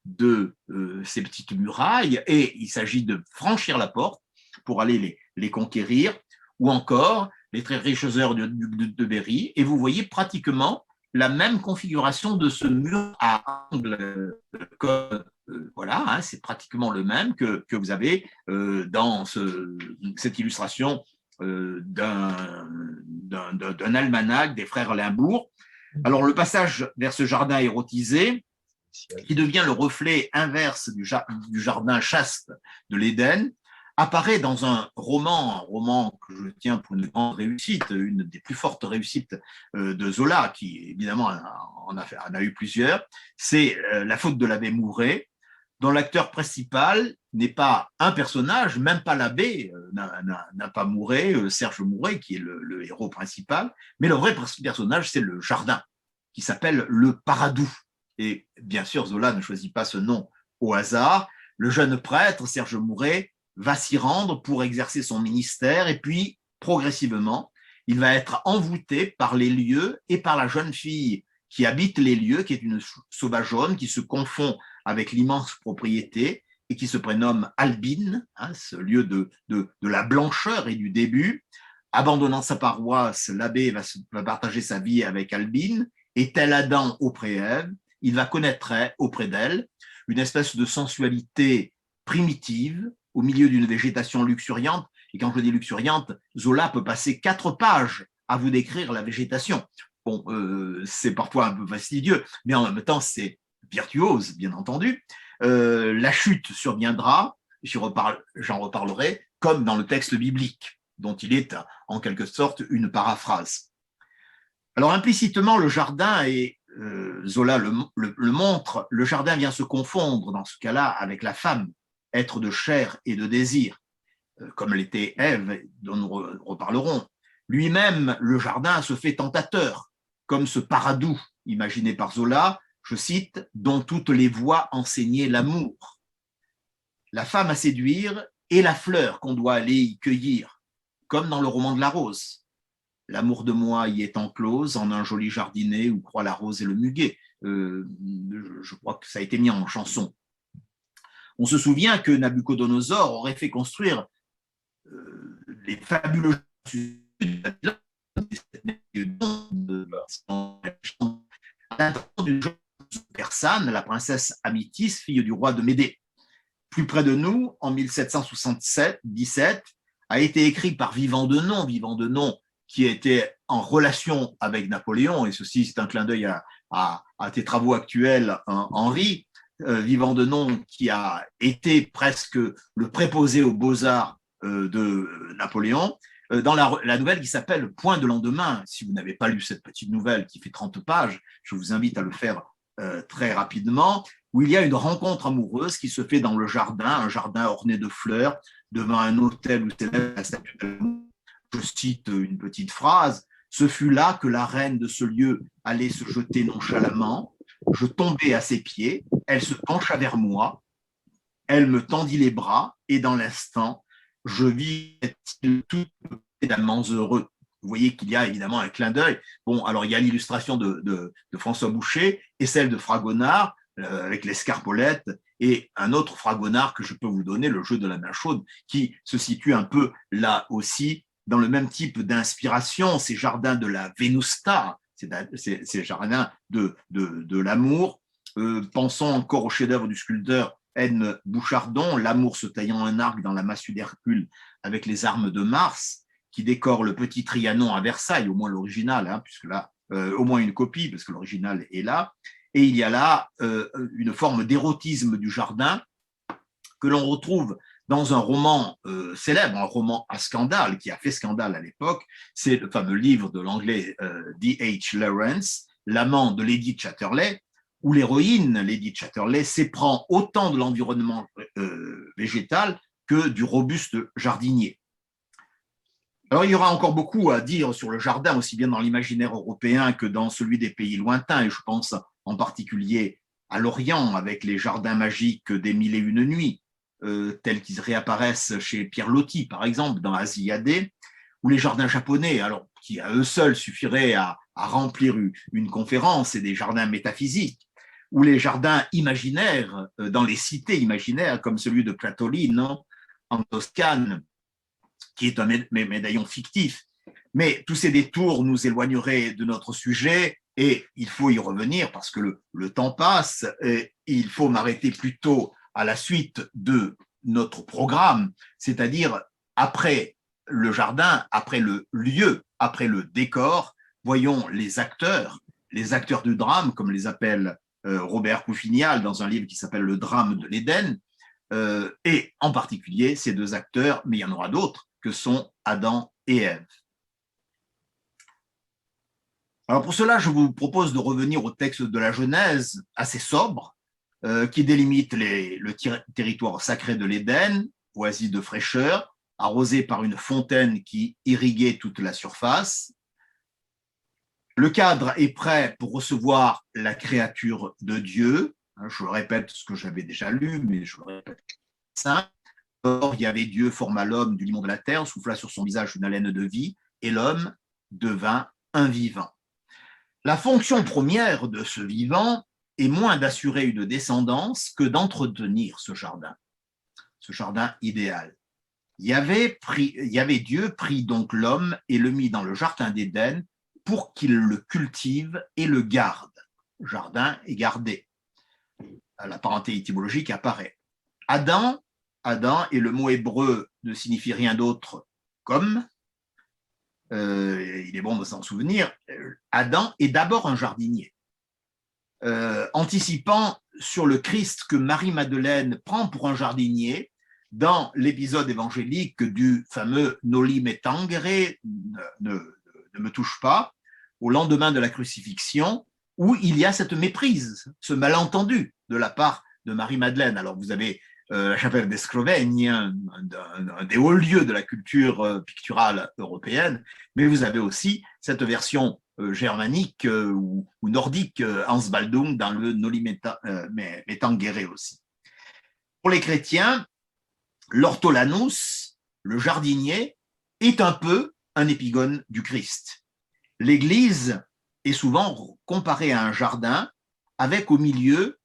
de ces petites murailles, et il s'agit de franchir la porte pour aller les conquérir, ou encore les très riches heures de Berry, et vous voyez pratiquement la même configuration de ce mur à angle, voilà, c'est pratiquement le même que vous avez dans cette illustration d'un almanach des frères Limbourg. Alors, le passage vers ce jardin érotisé, qui devient le reflet inverse du jardin chaste de l'Éden, apparaît dans un roman que je tiens pour une grande réussite, une des plus fortes réussites de Zola, qui évidemment en a eu plusieurs, c'est La faute de l'abbé Mouret, dont l'acteur principal n'est pas un personnage, même pas l'abbé, n'a pas Mouret, Serge Mouret, qui est le héros principal, mais le vrai personnage, c'est le jardin, qui s'appelle le Paradou. Et bien sûr, Zola ne choisit pas ce nom au hasard. Le jeune prêtre, Serge Mouret, va s'y rendre pour exercer son ministère, et puis, progressivement, il va être envoûté par les lieux et par la jeune fille qui habite les lieux, qui est une sauvageonne, qui se confond avec l'immense propriété et qui se prénomme Albine, ce lieu de la blancheur et du début. Abandonnant sa paroisse, l'abbé va partager sa vie avec Albine, et tel Adam auprès d'Ève, il va connaître auprès d'elle une espèce de sensualité primitive au milieu d'une végétation luxuriante. Et quand je dis luxuriante, Zola peut passer 4 pages à vous décrire la végétation. Bon, c'est parfois un peu fastidieux, mais en même temps, c'est virtuose, bien entendu. La chute surviendra, j'en reparlerai, comme dans le texte biblique, dont il est en quelque sorte une paraphrase. Alors implicitement, le jardin, et Zola le montre, le jardin vient se confondre dans ce cas-là avec la femme, être de chair et de désir, comme l'était Ève, dont nous reparlerons. Lui-même, le jardin se fait tentateur, comme ce Paradou imaginé par Zola, je cite, dont toutes les voix enseignaient l'amour. La femme à séduire est la fleur qu'on doit aller y cueillir, comme dans le roman de la rose. L'amour de moi y est enclose en un joli jardinet où croient la rose et le muguet. Je crois que ça a été mis en chanson. On se souvient que Nabucodonosor aurait fait construire les fabuleux Persane, la princesse Amytis, fille du roi de Médée. Plus près de nous, en 1717, a été écrit par Vivant de Nom qui était en relation avec Napoléon, et ceci c'est un clin d'œil à tes travaux actuels, Henri, Vivant de Nom, qui a été presque le préposé aux beaux-arts de Napoléon, dans la nouvelle qui s'appelle Point de lendemain. Si vous n'avez pas lu cette petite nouvelle qui fait 30 pages, je vous invite à le faire très rapidement, où il y a une rencontre amoureuse qui se fait dans le jardin, un jardin orné de fleurs, devant un hôtel où s'élève la statue de l'amour. Je cite une petite phrase, « Ce fut là que la reine de ce lieu allait se jeter nonchalamment. Je tombai à ses pieds, elle se pencha vers moi, elle me tendit les bras, et dans l'instant, je vis tout évidemment heureux. » Vous voyez qu'il y a évidemment un clin d'œil. Bon, alors il y a l'illustration de François Boucher et celle de Fragonard avec l'escarpolette, et un autre Fragonard que je peux vous donner, le jeu de la main chaude, qui se situe un peu là aussi dans le même type d'inspiration, ces jardins de la Vénusta, ces jardins de l'amour. Pensons encore au chef-d'œuvre du sculpteur Edme Bouchardon, L'amour se taillant un arc dans la massue d'Hercule avec les armes de Mars, qui décore le petit Trianon à Versailles, au moins l'original, hein, puisque là, au moins une copie, parce que l'original est là. Et il y a là une forme d'érotisme du jardin que l'on retrouve dans un roman célèbre, un roman à scandale, qui a fait scandale à l'époque. C'est le fameux livre de l'anglais D.H. Lawrence, L'amant de Lady Chatterley, où l'héroïne, Lady Chatterley, s'éprend autant de l'environnement végétal que du robuste jardinier. Alors, il y aura encore beaucoup à dire sur le jardin, aussi bien dans l'imaginaire européen que dans celui des pays lointains, et je pense en particulier à l'Orient, avec les jardins magiques des Mille et une nuits, tels qu'ils réapparaissent chez Pierre Loti, par exemple, dans Asiade, ou les jardins japonais, alors qui à eux seuls suffiraient à remplir une conférence, et des jardins métaphysiques, ou les jardins imaginaires dans les cités imaginaires, comme celui de Pratolino en Toscane, qui est un médaillon fictif. Mais tous ces détours nous éloigneraient de notre sujet, et il faut y revenir parce que le temps passe, et il faut m'arrêter plutôt à la suite de notre programme, c'est-à-dire après le jardin, après le lieu, après le décor, voyons les acteurs du drame, comme les appelle Robert Couffignal dans un livre qui s'appelle Le drame de l'Éden, et en particulier ces deux acteurs, mais il y en aura d'autres, que sont Adam et Ève. Alors pour cela, je vous propose de revenir au texte de la Genèse, assez sobre, qui délimite le territoire sacré de l'Éden, oisi de fraîcheur, arrosé par une fontaine qui irriguait toute la surface. Le cadre est prêt pour recevoir la créature de Dieu. Je répète ce que j'avais déjà lu, mais je le répète. Or, il y avait Dieu forma l'homme du limon de la terre, souffla sur son visage une haleine de vie, et l'homme devint un vivant. La fonction première de ce vivant est moins d'assurer une descendance que d'entretenir ce jardin idéal. Yahvé Dieu prit donc l'homme et le mit dans le jardin d'Éden pour qu'il le cultive et le garde. Jardin et garder. La parenté étymologique apparaît. Adam, et le mot hébreu ne signifie rien d'autre comme, il est bon de s'en souvenir, Adam est d'abord un jardinier. Anticipant sur le Christ que Marie-Madeleine prend pour un jardinier dans l'épisode évangélique du fameux Noli me tangere, ne me touche pas, au lendemain de la crucifixion, où il y a cette méprise, ce malentendu de la part de Marie-Madeleine. Alors vous avez la chapelle d'Esclovègne, un des hauts lieux de la culture picturale européenne, mais vous avez aussi cette version germanique ou nordique, Hans Baldung, dans le Noli me tangere aussi. Pour les chrétiens, l'ortholanus, le jardinier, est un peu un épigone du Christ. L'Église est souvent comparée à un jardin avec au milieu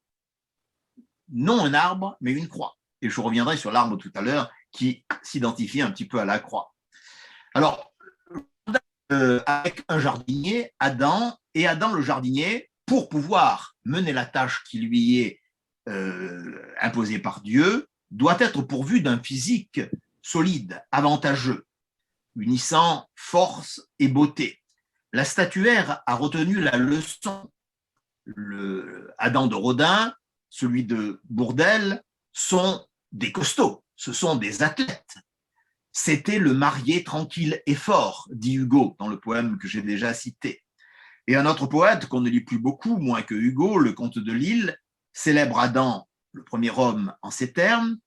non un arbre, mais une croix. Et je reviendrai sur l'arbre tout à l'heure qui s'identifie un petit peu à la croix. Alors, avec un jardinier, Adam, et Adam le jardinier, pour pouvoir mener la tâche qui lui est imposée par Dieu, doit être pourvu d'un physique solide, avantageux, unissant force et beauté. La statuaire a retenu la leçon. Adam de Rodin, celui de Bourdelle, sont des costauds, ce sont des athlètes. C'était le marié tranquille et fort, dit Hugo dans le poème que j'ai déjà cité. Et un autre poète qu'on ne lit plus beaucoup, moins que Hugo, le comte de Lille, célèbre Adam, le premier homme, en ces termes: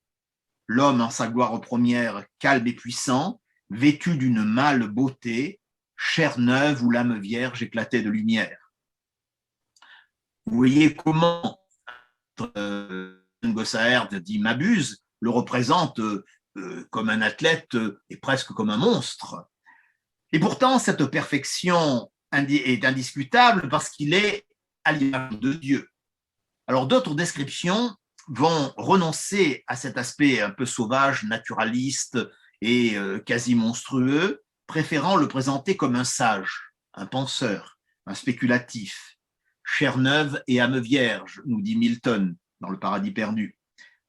l'homme en sa gloire première, calme et puissant, vêtu d'une mâle beauté, chair neuve où l'âme vierge éclatait de lumière. Vous voyez comment Gossaert dit Mabuse le représente comme un athlète et presque comme un monstre. Et pourtant, cette perfection est indiscutable parce qu'il est à l'image de Dieu. Alors, d'autres descriptions vont renoncer à cet aspect un peu sauvage, naturaliste et quasi monstrueux, préférant le présenter comme un sage, un penseur, un spéculatif. Chair neuve et âme vierge, nous dit Milton dans Le Paradis perdu,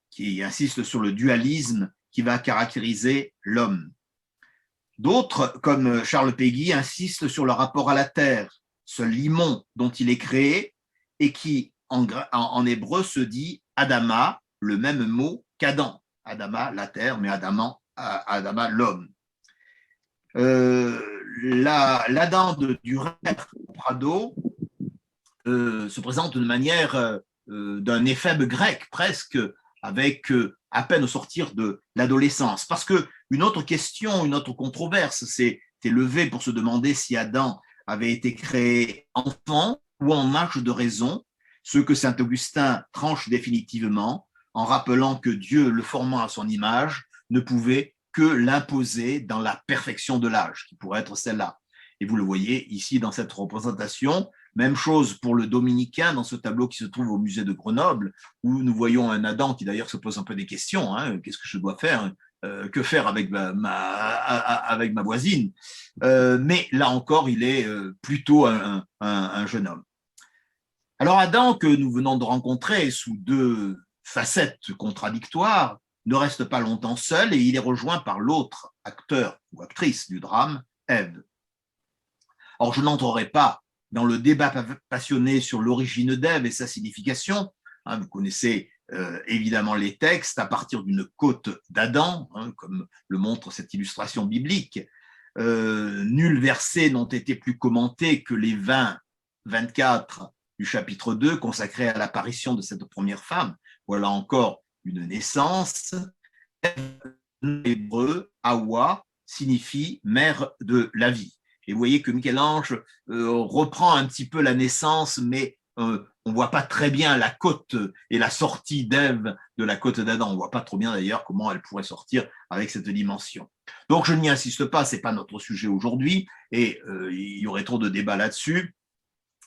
qui insiste sur le dualisme qui va caractériser l'homme. D'autres, comme Charles Péguy, insistent sur le rapport à la terre, ce limon dont il est créé et qui, en hébreu, se dit Adama, le même mot qu'Adam. Adama, la terre, mais Adama, l'homme. L'Adam du Prado se présente de manière d'un éphèbe grec presque, avec à peine au sortir de l'adolescence. Parce qu'une autre question, une autre controverse s'est élevée pour se demander si Adam avait été créé enfant ou en âge de raison, ce que saint Augustin tranche définitivement en rappelant que Dieu, le formant à son image, ne pouvait que l'imposer dans la perfection de l'âge, qui pourrait être celle-là. Et vous le voyez ici dans cette représentation. Même chose pour le dominicain dans ce tableau qui se trouve au musée de Grenoble, où nous voyons un Adam qui d'ailleurs se pose un peu des questions. Qu'est-ce que je dois faire? Que faire avec ma voisine? Mais là encore, il est plutôt un jeune homme. Alors Adam, que nous venons de rencontrer sous deux facettes contradictoires, ne reste pas longtemps seul et il est rejoint par l'autre acteur ou actrice du drame, Ève. Or, je n'entrerai pas dans le débat passionné sur l'origine d'Ève et sa signification. Vous connaissez évidemment les textes à partir d'une côte d'Adam, comme le montre cette illustration biblique. Nuls versets n'ont été plus commentés que les 24 du chapitre 2 consacrés à l'apparition de cette première femme. Voilà encore une naissance. En hébreu, Hawa signifie mère de la vie. Et vous voyez que Michel-Ange reprend un petit peu la naissance, mais on ne voit pas très bien la côte et la sortie d'Ève de la côte d'Adam. On ne voit pas trop bien d'ailleurs comment elle pourrait sortir avec cette dimension. Donc je n'y insiste pas, ce n'est pas notre sujet aujourd'hui, et il y aurait trop de débats là-dessus.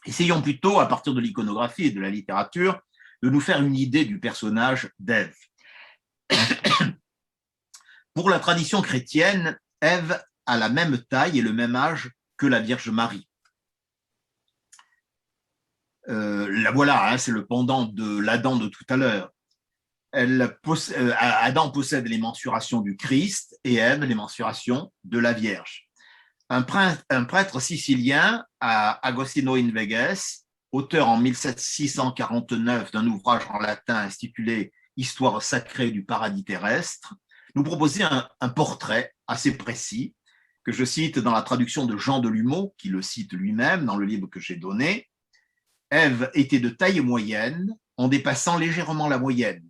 Essayons plutôt, à partir de l'iconographie et de la littérature, de nous faire une idée du personnage d'Ève. Pour la tradition chrétienne, Ève a la même taille et le même âge que la Vierge Marie. Voilà, c'est le pendant de l'Adam de tout à l'heure. Adam possède les mensurations du Christ et Ève les mensurations de la Vierge. un prêtre sicilien, Agostino Inveges, auteur en 1649 d'un ouvrage en latin intitulé Histoire sacrée du paradis terrestre, nous proposait un portrait assez précis que je cite dans la traduction de Jean Delumeau, qui le cite lui-même dans le livre que j'ai donné. Ève était de taille moyenne, en dépassant légèrement la moyenne.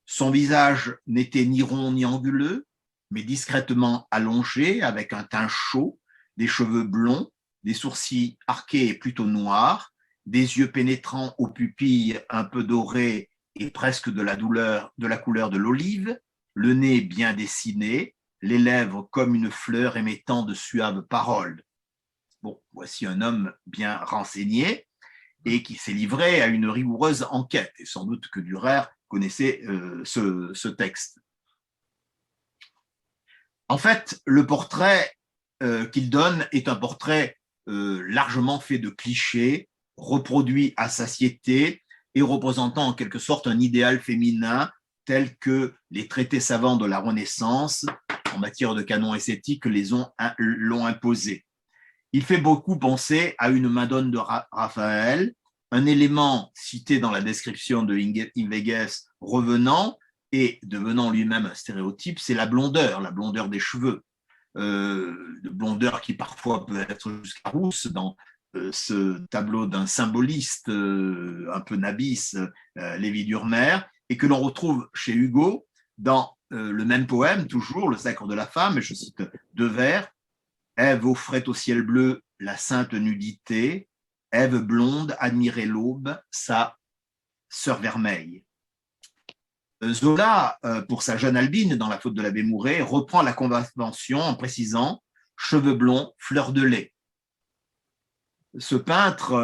Son visage n'était ni rond ni anguleux, mais discrètement allongé, avec un teint chaud, des cheveux blonds, des sourcils arqués et plutôt noirs, des yeux pénétrants aux pupilles un peu dorées et presque de la couleur de l'olive, le nez bien dessiné, les lèvres comme une fleur émettant de suaves paroles. Bon, voici un homme bien renseigné et qui s'est livré à une rigoureuse enquête, et sans doute que Dürer connaissait ce texte. En fait, le portrait qu'il donne est un portrait largement fait de clichés, reproduit à satiété et représentant en quelque sorte un idéal féminin tel que les traités savants de la Renaissance en matière de canon esthétique l'ont imposé. Il fait beaucoup penser à une Madone de Raphaël, un élément cité dans la description de Inveges revenant et devenant lui-même un stéréotype, c'est la blondeur des cheveux. De blondeur qui parfois peut être jusqu'à rousse dans ce tableau d'un symboliste un peu nabis, Lévy-Durmer, et que l'on retrouve chez Hugo dans le même poème, toujours, Le Sacre de la femme, et je cite deux vers. Ève offrait au ciel bleu la sainte nudité, Ève blonde admirait l'aube, sa sœur vermeille. Zola, pour sa jeune Albine, dans La faute de l'abbé Mouret, reprend la convention en précisant « cheveux blonds, fleur de lait ». Ce peintre,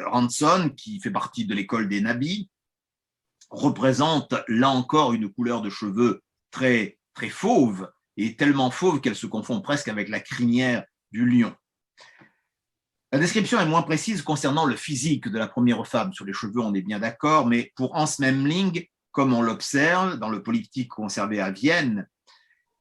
Ranson, qui fait partie de l'école des Nabis, représente là encore une couleur de cheveux très, très fauve, et tellement fauve qu'elle se confond presque avec la crinière du lion. La description est moins précise concernant le physique de la première femme. Sur les cheveux, on est bien d'accord, mais pour Hans Memling, comme on l'observe dans le Polyptyque conservé à Vienne,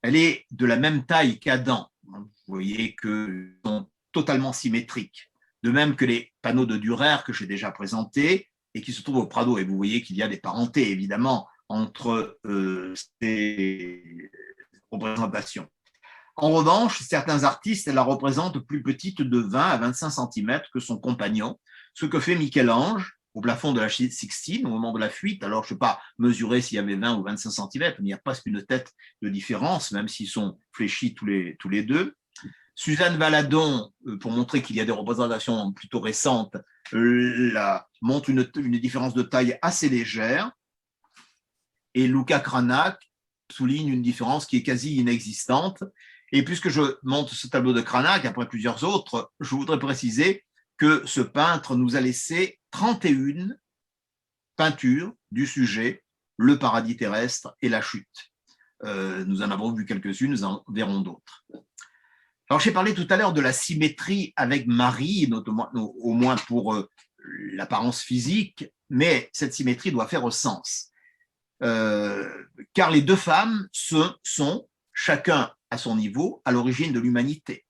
elle est de la même taille qu'Adam. Vous voyez qu'ils sont totalement symétriques. De même que les panneaux de Dürer que j'ai déjà présentés et qui se trouvent au Prado. Et vous voyez qu'il y a des parentés, évidemment, entre ces représentations. En revanche, certains artistes la représentent plus petite de 20 à 25 cm que son compagnon, ce que fait Michel-Ange au plafond de la Sixtine au moment de la fuite. Alors, je ne sais pas mesurer s'il y avait 20 ou 25 cm, mais il y a presque une tête de différence, même s'ils sont fléchis tous les deux. Suzanne Valadon, pour montrer qu'il y a des représentations plutôt récentes, montre une différence de taille assez légère. Et Luca Cranach souligne une différence qui est quasi inexistante. Et puisque je montre ce tableau de Cranach, après plusieurs autres, je voudrais préciser que ce peintre nous a laissé 31 peintures du sujet, le paradis terrestre et la chute. Nous en avons vu quelques-unes, nous en verrons d'autres. Alors, j'ai parlé tout à l'heure de la symétrie avec Marie, notamment, au moins pour l'apparence physique, mais cette symétrie doit faire sens. Car les deux femmes sont, chacun à son niveau, à l'origine de l'humanité.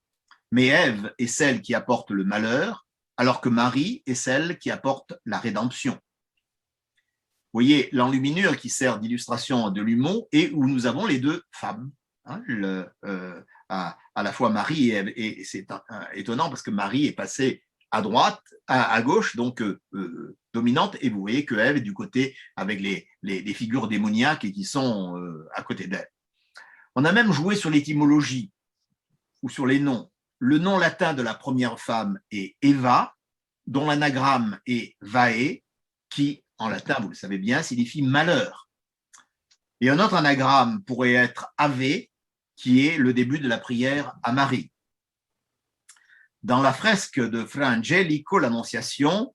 Mais Ève est celle qui apporte le malheur, alors que Marie est celle qui apporte la rédemption. Vous voyez l'enluminure qui sert d'illustration de l'humour et où nous avons les deux femmes, hein, à la fois Marie et Ève. Et c'est étonnant parce que Marie est passée à droite, à gauche, donc dominante, et vous voyez que Ève est du côté avec les figures démoniaques et qui sont à côté d'elle. On a même joué sur l'étymologie ou sur les noms. Le nom latin de la première femme est Eva, dont l'anagramme est Vae, qui, en latin, vous le savez bien, signifie malheur. Et un autre anagramme pourrait être Ave, qui est le début de la prière à Marie. Dans la fresque de Fra Angelico, l'Annonciation,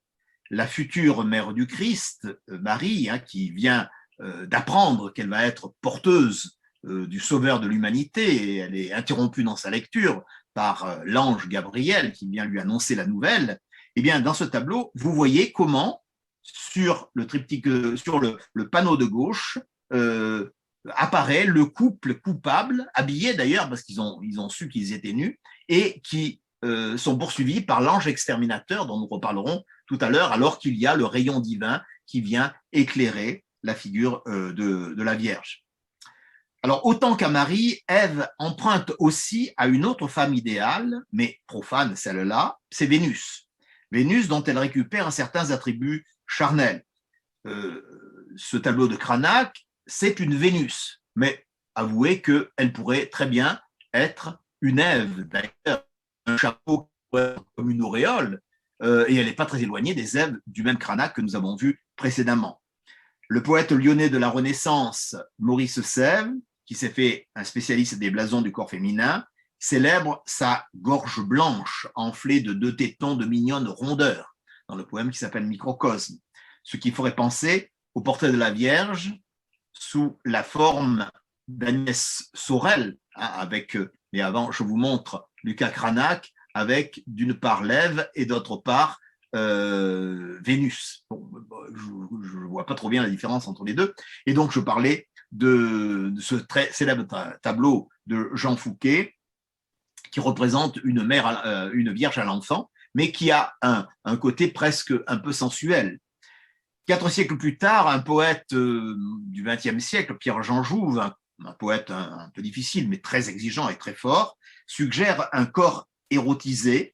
la future mère du Christ, Marie, hein, qui vient d'apprendre qu'elle va être porteuse du sauveur de l'humanité, et elle est interrompue dans sa lecture par l'ange Gabriel qui vient lui annoncer la nouvelle. Eh bien, dans ce tableau, vous voyez comment, sur le triptyque, sur le panneau de gauche, apparaît le couple coupable, habillé d'ailleurs parce qu'ils ont su qu'ils étaient nus, et qui sont poursuivis par l'ange exterminateur dont nous reparlerons tout à l'heure, alors qu'il y a le rayon divin qui vient éclairer la figure de la Vierge. Alors, autant qu'à Marie, Ève emprunte aussi à une autre femme idéale, mais profane celle-là, c'est Vénus. Vénus dont elle récupère certains attributs charnels. Ce tableau de Cranach, c'est une Vénus, mais avouez qu'elle pourrait très bien être une Ève, d'ailleurs, un chapeau comme une auréole, et elle n'est pas très éloignée des Èves du même Cranach que nous avons vu précédemment. Le poète lyonnais de la Renaissance, Maurice Sèvres, qui s'est fait un spécialiste des blasons du corps féminin, célèbre sa gorge blanche enflée de 2 tétons de mignonne rondeur dans le poème qui s'appelle Microcosme, ce qui ferait penser au portrait de la Vierge sous la forme d'Agnès Sorel, avec, mais avant je vous montre Lucas Cranach avec d'une part l'Ève et d'autre part Vénus. Bon, je ne vois pas trop bien la différence entre les deux. Et donc, je parlais de ce très célèbre tableau de Jean Fouquet qui représente une vierge à l'enfant, mais qui a un côté presque un peu sensuel. 4 siècles plus tard, un poète du XXe siècle, Pierre-Jean Jouve, un poète un peu difficile, mais très exigeant et très fort, suggère un corps érotisé,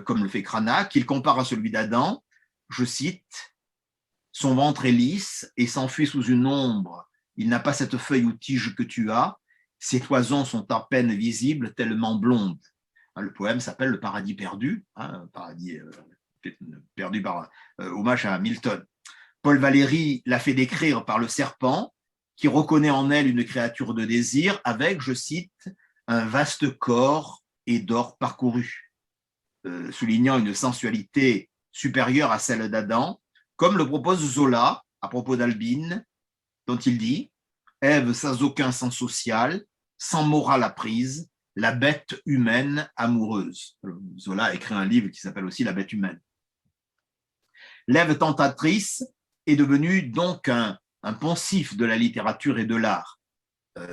comme le fait Cranach, qu'il compare à celui d'Adam, je cite, « Son ventre est lisse et s'enfuit sous une ombre. Il n'a pas cette feuille ou tige que tu as. Ses toisons sont à peine visibles, tellement blondes. » Le poème s'appelle « Le paradis perdu », paradis perdu par hommage à Milton. Paul Valéry l'a fait décrire par le serpent, qui reconnaît en elle une créature de désir avec, je cite, « un vaste corps et d'or parcouru ». Soulignant une sensualité supérieure à celle d'Adam, comme le propose Zola à propos d'Albine, dont il dit « Ève sans aucun sens social, sans morale apprise, la bête humaine amoureuse ». Zola a écrit un livre qui s'appelle aussi « La bête humaine ». L'Ève tentatrice est devenue donc un poncif de la littérature et de l'art.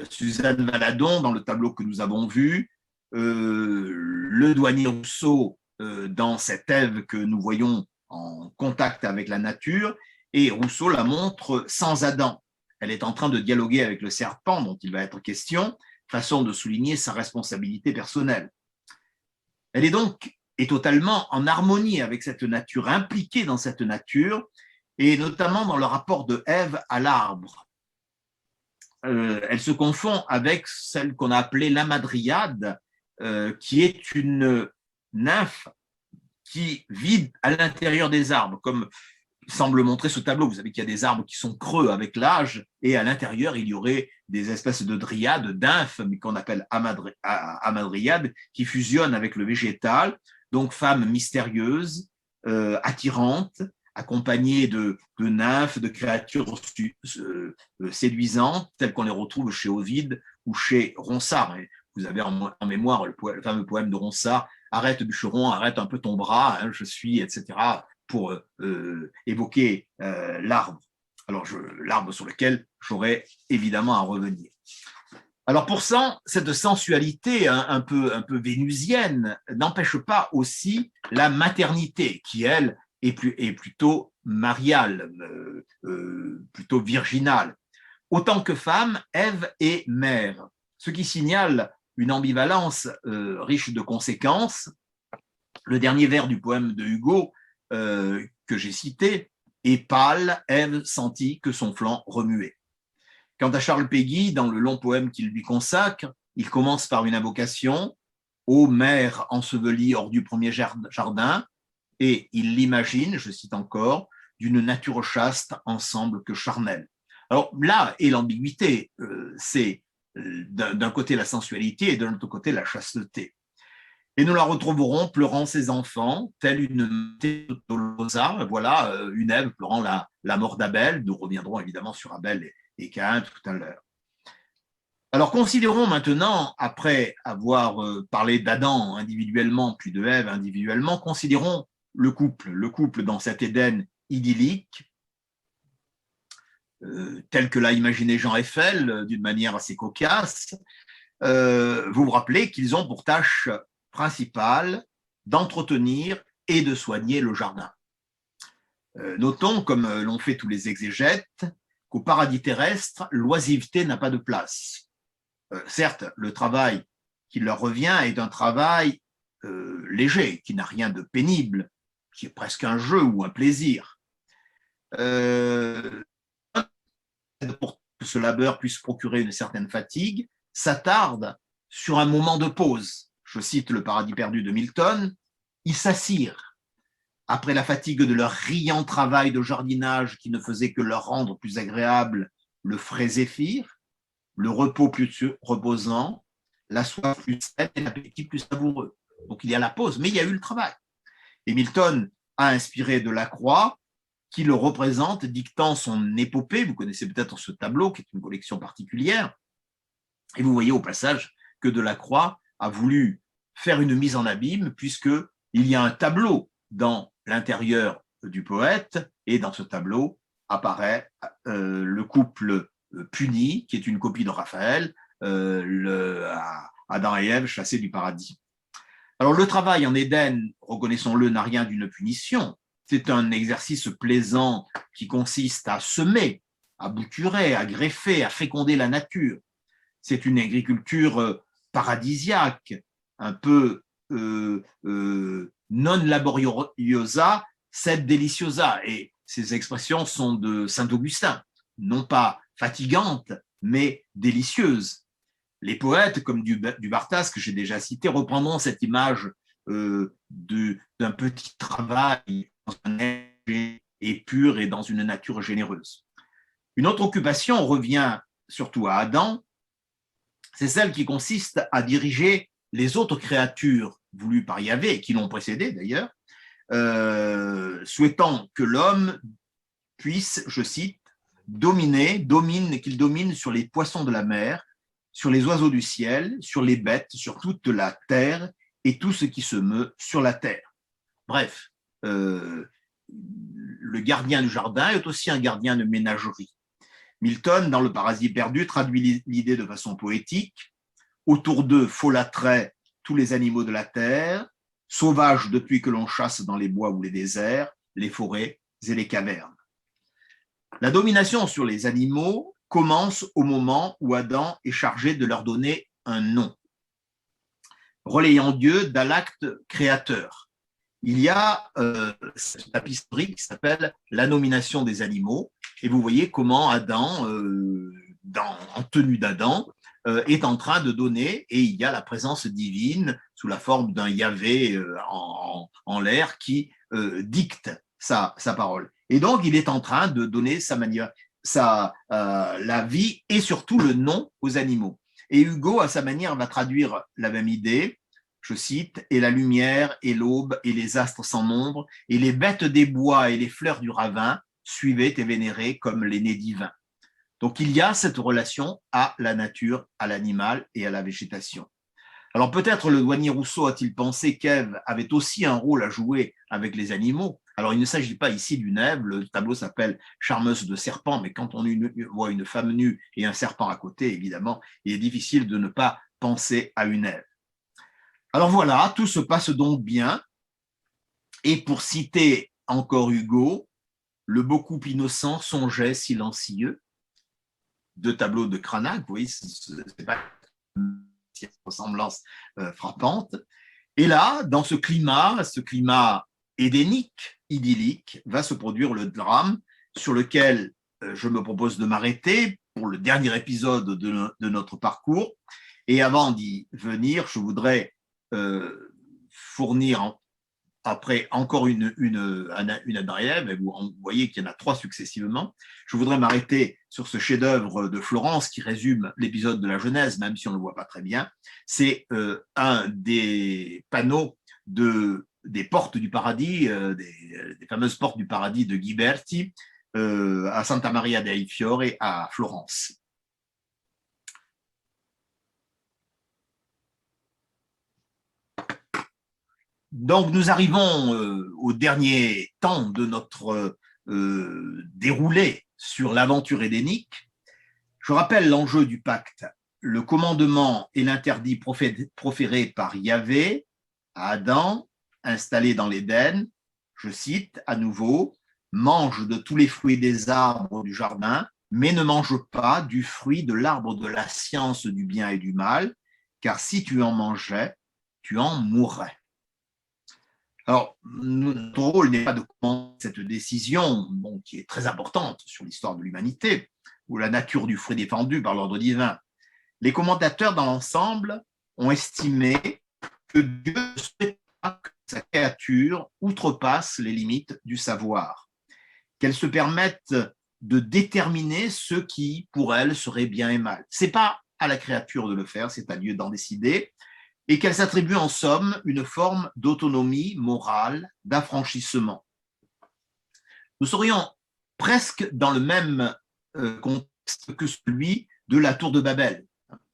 Suzanne Valadon, dans le tableau que nous avons vu, le douanier Rousseau dans cette Ève que nous voyons en contact avec la nature, et Rousseau la montre sans Adam. Elle est en train de dialoguer avec le serpent dont il va être question, façon de souligner sa responsabilité personnelle. Elle est donc totalement en harmonie avec cette nature, impliquée dans cette nature, et notamment dans le rapport de Ève à l'arbre. Elle se confond avec celle qu'on a appelée l'amadriade, qui est une nymphe qui vit à l'intérieur des arbres, comme semble montrer ce tableau. Vous savez qu'il y a des arbres qui sont creux avec l'âge, et à l'intérieur, il y aurait des espèces de dryades, d'infes, mais qu'on appelle amadriades, qui fusionnent avec le végétal. Donc, femme mystérieuse, attirante, accompagnée de nymphes, de créatures séduisantes, telles qu'on les retrouve chez Ovide ou chez Ronsard. Et vous avez en mémoire le fameux poème de Ronsard, « Arrête, bûcheron, arrête un peu ton bras, hein, je suis, etc. » pour évoquer l'arbre. Alors, l'arbre sur lequel j'aurais évidemment à revenir. Alors, pour ça, cette sensualité un peu vénusienne n'empêche pas aussi la maternité, qui, elle, est plutôt mariale, plutôt virginale. Autant que femme, Ève est mère, ce qui signale une ambivalence riche de conséquences. Le dernier vers du poème de Hugo, que j'ai cité, est pâle, Ève sentit que son flanc remuait. Quant à Charles Péguy, dans le long poème qu'il lui consacre, il commence par une invocation « Ô mère ensevelie hors du premier jardin », et il l'imagine, je cite encore, d'une nature chaste ensemble que charnelle. Alors là est l'ambiguïté, c'est d'un côté la sensualité et de l'autre côté la chasteté. Et nous la retrouverons pleurant ses enfants, telle une Dolorosa, voilà, une Ève pleurant la mort d'Abel. Nous reviendrons évidemment sur Abel et Caïn tout à l'heure. Alors considérons maintenant, après avoir parlé d'Adam individuellement, puis de Ève individuellement, considérons le couple dans cet Éden idyllique, tel que l'a imaginé Jean Eiffel d'une manière assez cocasse. Vous vous rappelez qu'ils ont pour tâche principal d'entretenir et de soigner le jardin. Notons, comme l'ont fait tous les exégètes, qu'au paradis terrestre, l'oisiveté n'a pas de place. Certes, le travail qui leur revient est un travail léger, qui n'a rien de pénible, qui est presque un jeu ou un plaisir. Pour que ce labeur puisse procurer une certaine fatigue, s'attarde sur un moment de pause. Je cite le Paradis perdu de Milton, ils s'assirent. Après la fatigue de leur riant travail de jardinage qui ne faisait que leur rendre plus agréable le frais zéphyr, le repos plus reposant, la soif plus saine et l'appétit plus savoureux. Donc il y a la pause, mais il y a eu le travail. Et Milton a inspiré Delacroix, qui le représente, dictant son épopée. Vous connaissez peut-être ce tableau, qui est une collection particulière. Et vous voyez au passage que Delacroix a voulu faire une mise en abîme, puisqu'il y a un tableau dans l'intérieur du poète, et dans ce tableau apparaît le couple puni, qui est une copie de Raphaël, Adam et Ève chassés du paradis. Alors le travail en Éden, reconnaissons-le, n'a rien d'une punition. C'est un exercice plaisant qui consiste à semer, à bouturer, à greffer, à féconder la nature. C'est une agriculture paradisiaque, un peu non laboriosa, sed deliciosa. Et ces expressions sont de Saint-Augustin, non pas fatigantes, mais délicieuses. Les poètes, comme du Barthes, que j'ai déjà cité, reprendront cette image d'un petit travail dans un air et pur et dans une nature généreuse. Une autre occupation revient surtout à Adam, c'est celle qui consiste à diriger les autres créatures voulues par Yahvé, qui l'ont précédé d'ailleurs, souhaitant que l'homme puisse, je cite, qu'il domine sur les poissons de la mer, sur les oiseaux du ciel, sur les bêtes, sur toute la terre et tout ce qui se meut sur la terre. Bref, le gardien du jardin est aussi un gardien de ménagerie. Milton, dans le Paradis perdu, traduit l'idée de façon poétique. Autour d'eux folâtraient tous les animaux de la terre, sauvages depuis que l'on chasse dans les bois ou les déserts, les forêts et les cavernes. La domination sur les animaux commence au moment où Adam est chargé de leur donner un nom, relayant Dieu dans l'acte créateur. Il y a cette tapisserie qui s'appelle la nomination des animaux, et vous voyez comment Adam, en tenue d'Adam, est en train de donner, et il y a la présence divine sous la forme d'un Yahvé en l'air qui dicte sa parole. Et donc, il est en train de donner la vie et surtout le nom aux animaux. Et Hugo, à sa manière, va traduire la même idée. Je cite, « Et la lumière, et l'aube, et les astres sans nombre, et les bêtes des bois et les fleurs du ravin suivaient et vénéraient comme l'aîné divin. » Donc, il y a cette relation à la nature, à l'animal et à la végétation. Alors, peut-être le douanier Rousseau a-t-il pensé qu'Ève avait aussi un rôle à jouer avec les animaux. Alors, il ne s'agit pas ici d'une Ève, le tableau s'appelle « Charmeuse de serpent », mais quand on voit une femme nue et un serpent à côté, évidemment, il est difficile de ne pas penser à une Ève. Alors voilà, tout se passe donc bien. Et pour citer encore Hugo, le beau couple innocent songeait silencieux. Deux tableaux de Cranach, vous voyez, c'est pas une ressemblance frappante. Et là, dans ce climat édénique, idyllique, va se produire le drame sur lequel je me propose de m'arrêter pour le dernier épisode de notre parcours. Et avant d'y venir, je voudrais fournir après encore une adrève, et vous voyez qu'il y en a 3 successivement. Je voudrais m'arrêter sur ce chef-d'œuvre de Florence qui résume l'épisode de la Genèse, même si on ne le voit pas très bien. C'est un des panneaux des portes du paradis, des fameuses portes du paradis de Ghiberti, à Santa Maria dei Fiori à Florence. Donc, nous arrivons au dernier temps de notre déroulé sur l'aventure édénique. Je rappelle l'enjeu du pacte, le commandement et l'interdit proférés par Yahvé Adam, installé dans l'Éden, je cite à nouveau, mange de tous les fruits des arbres du jardin, mais ne mange pas du fruit de l'arbre de la science du bien et du mal, car si tu en mangeais, tu en mourrais. Alors, notre rôle n'est pas de commenter cette décision, qui est très importante sur l'histoire de l'humanité, ou la nature du fruit défendu par l'ordre divin. Les commentateurs dans l'ensemble ont estimé que Dieu ne souhaite pas que sa créature outrepasse les limites du savoir, qu'elle se permette de déterminer ce qui, pour elle, serait bien et mal. Ce n'est pas à la créature de le faire, c'est à Dieu d'en décider, et qu'elle s'attribue en somme une forme d'autonomie morale, d'affranchissement. Nous serions presque dans le même contexte que celui de la tour de Babel,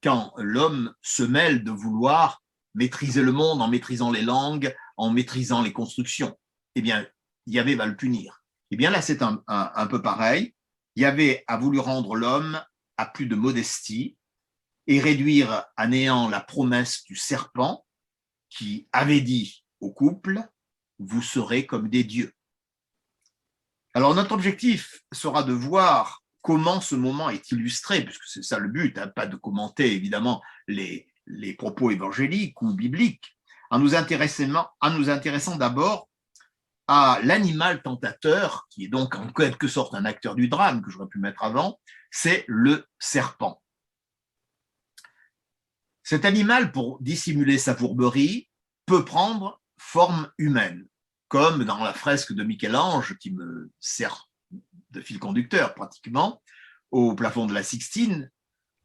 quand l'homme se mêle de vouloir maîtriser le monde en maîtrisant les langues, en maîtrisant les constructions. Eh bien, Yahvé va le punir. Eh bien là, c'est un peu pareil. Yahvé a voulu rendre l'homme à plus de modestie et réduire à néant la promesse du serpent qui avait dit au couple « vous serez comme des dieux ». Alors notre objectif sera de voir comment ce moment est illustré, puisque c'est ça le but, pas de commenter évidemment les propos évangéliques ou bibliques, en nous intéressant d'abord à l'animal tentateur, qui est donc en quelque sorte un acteur du drame que j'aurais pu mettre avant, c'est le serpent. Cet animal, pour dissimuler sa fourberie, peut prendre forme humaine, comme dans la fresque de Michel-Ange, qui me sert de fil conducteur pratiquement, au plafond de la Sixtine,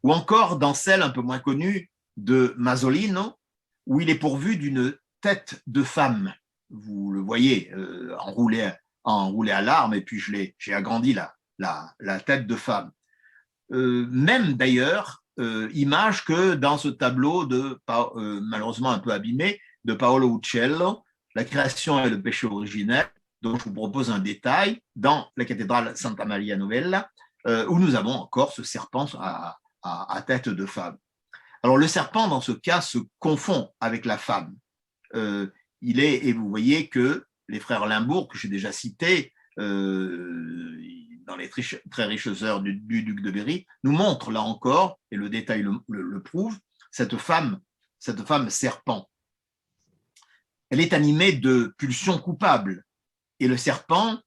ou encore dans celle un peu moins connue de Masolino, où il est pourvu d'une tête de femme. Vous le voyez, enroulé à l'arme, et puis j'ai agrandi la tête de femme. Même d'ailleurs, image que dans ce tableau malheureusement un peu abîmé de Paolo Uccello, La création et le péché originel, dont je vous propose un détail dans la cathédrale Santa Maria Novella, où nous avons encore ce serpent à tête de femme. Alors le serpent, dans ce cas, se confond avec la femme. Et vous voyez que les frères Limbourg, que j'ai déjà cités, dans les très riches heures du duc de Berry, nous montrent là encore, et le détail le prouve, cette femme serpent. Elle est animée de pulsions coupables, et le serpent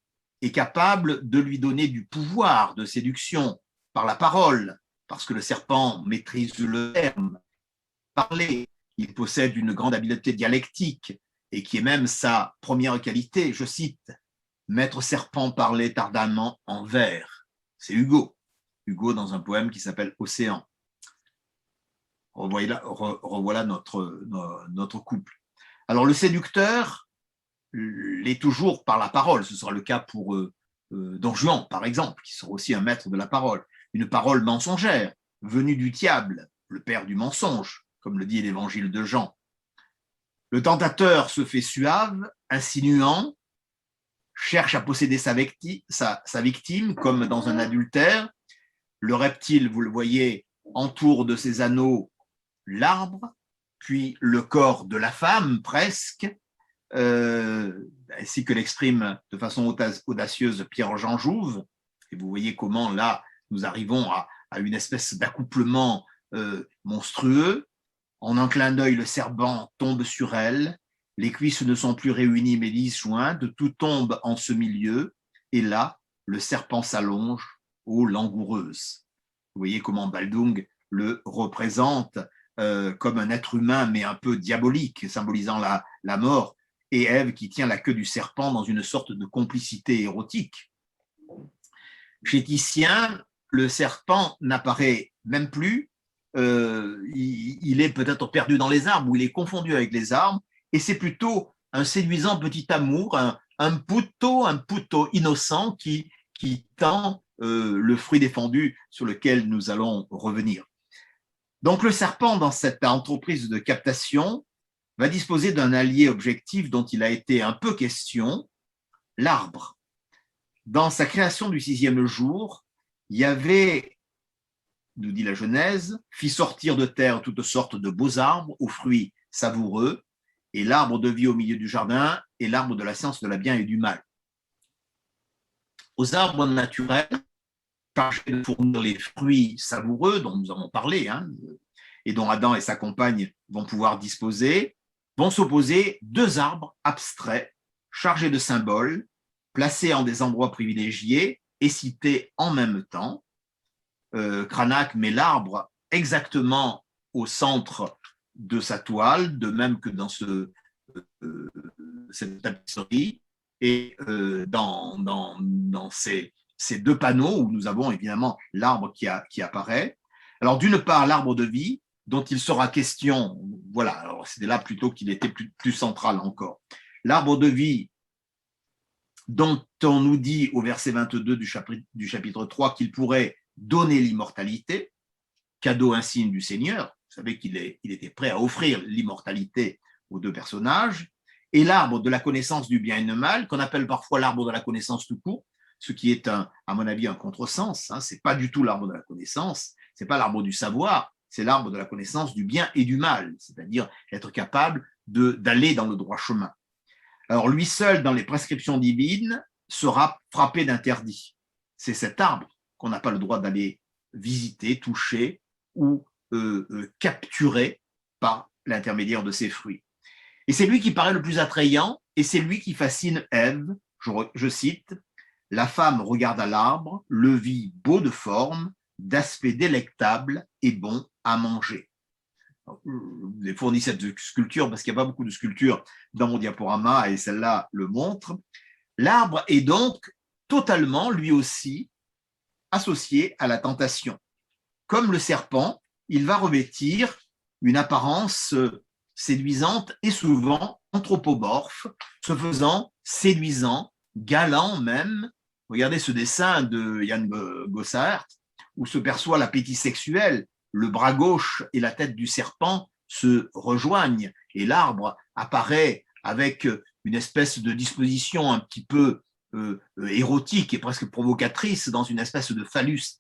est capable de lui donner du pouvoir de séduction par la parole, parce que le serpent maîtrise le terme, parler, il possède une grande habileté dialectique, et qui est même sa première qualité, je cite, « Maître serpent parlait ardemment en vers ». C'est Hugo dans un poème qui s'appelle « Océan ». Revoilà notre couple. Alors le séducteur l'est toujours par la parole, ce sera le cas pour Don Juan, par exemple, qui sera aussi un maître de la parole. Une parole mensongère, venue du diable, le père du mensonge, comme le dit l'évangile de Jean. Le tentateur se fait suave, insinuant, cherche à posséder sa victime, comme dans un adultère. Le reptile, vous le voyez, entoure de ses anneaux l'arbre, puis le corps de la femme, presque, ainsi que l'exprime de façon audacieuse Pierre-Jean Jouve. Et vous voyez comment, là, nous arrivons à une espèce d'accouplement monstrueux. En un clin d'œil, le serpent tombe sur elle, les cuisses ne sont plus réunies mais disjointes, tout tombe en ce milieu, et là, le serpent s'allonge, ô langoureuse. Vous voyez comment Baldung le représente comme un être humain, mais un peu diabolique, symbolisant la mort, et Ève qui tient la queue du serpent dans une sorte de complicité érotique. Chez Titien, le serpent n'apparaît même plus, il est peut-être perdu dans les arbres, ou il est confondu avec les arbres, et c'est plutôt un séduisant petit amour, un puto innocent qui tend le fruit défendu sur lequel nous allons revenir. Donc le serpent, dans cette entreprise de captation, va disposer d'un allié objectif dont il a été un peu question, l'arbre. Dans sa création du 6e jour, Yahvé, nous dit la Genèse, fit sortir de terre toutes sortes de beaux arbres aux fruits savoureux et l'arbre de vie au milieu du jardin et l'arbre de la science de la bien et du mal. Aux arbres naturels, chargés de fournir les fruits savoureux dont nous avons parlé, et dont Adam et sa compagne vont pouvoir disposer, vont s'opposer deux arbres abstraits, chargés de symboles, placés en des endroits privilégiés et cités en même temps. Cranach met l'arbre exactement au centre de sa toile, de même que dans cette tapisserie, et dans ces deux panneaux où nous avons évidemment l'arbre qui apparaît. Alors d'une part, l'arbre de vie, dont il sera question, voilà, alors c'était là plutôt qu'il était plus central encore. L'arbre de vie dont on nous dit au verset 22 du chapitre 3 qu'il pourrait donner l'immortalité, cadeau insigne du Seigneur. Vous savez qu'il était prêt à offrir l'immortalité aux deux personnages, et l'arbre de la connaissance du bien et du mal, qu'on appelle parfois l'arbre de la connaissance tout court, ce qui est, à mon avis, un contresens. Ce n'est pas du tout l'arbre de la connaissance, ce n'est pas l'arbre du savoir, c'est l'arbre de la connaissance du bien et du mal, c'est-à-dire être capable d'aller dans le droit chemin. Alors, lui seul, dans les prescriptions divines, sera frappé d'interdit. C'est cet arbre qu'on n'a pas le droit d'aller visiter, toucher ou capturer par l'intermédiaire de ses fruits. Et c'est lui qui paraît le plus attrayant, et c'est lui qui fascine Ève. Je cite, « La femme regarda l'arbre, le vit beau de forme, d'aspect délectable et bon à manger. » Je vous ai fourni cette sculpture parce qu'il n'y a pas beaucoup de sculptures dans mon diaporama, et celle-là le montre. L'arbre est donc totalement, lui aussi, associé à la tentation. Comme le serpent, il va revêtir une apparence séduisante et souvent anthropomorphe, se faisant séduisant, galant même. Regardez ce dessin de Jan Gossart, où se perçoit l'appétit sexuel. Le bras gauche et la tête du serpent se rejoignent et l'arbre apparaît avec une espèce de disposition un petit peu érotique et presque provocatrice dans une espèce de phallus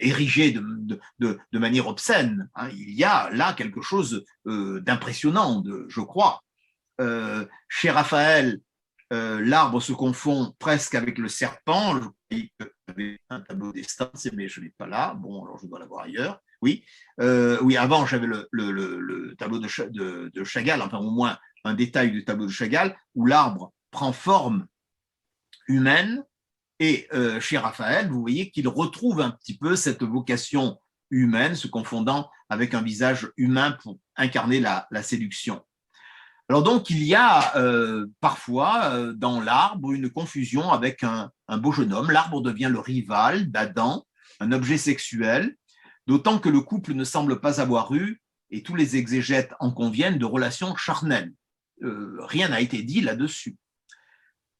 érigé de manière obscène. Il y a là quelque chose d'impressionnant, je crois. Chez Raphaël, l'arbre se confond presque avec le serpent. J'avais un tableau d'estancé, mais je ne l'ai pas là. Bon, alors je dois l'avoir ailleurs. Oui, avant j'avais le tableau de Chagall, enfin au moins un détail du tableau de Chagall, où l'arbre prend forme humaine. Et chez Raphaël, vous voyez qu'il retrouve un petit peu cette vocation humaine, se confondant avec un visage humain pour incarner la séduction. Alors donc, il y a parfois dans l'arbre une confusion avec un beau jeune homme. L'arbre devient le rival d'Adam, un objet sexuel, d'autant que le couple ne semble pas avoir eu, et tous les exégètes en conviennent, de relations charnelles. Rien n'a été dit là-dessus.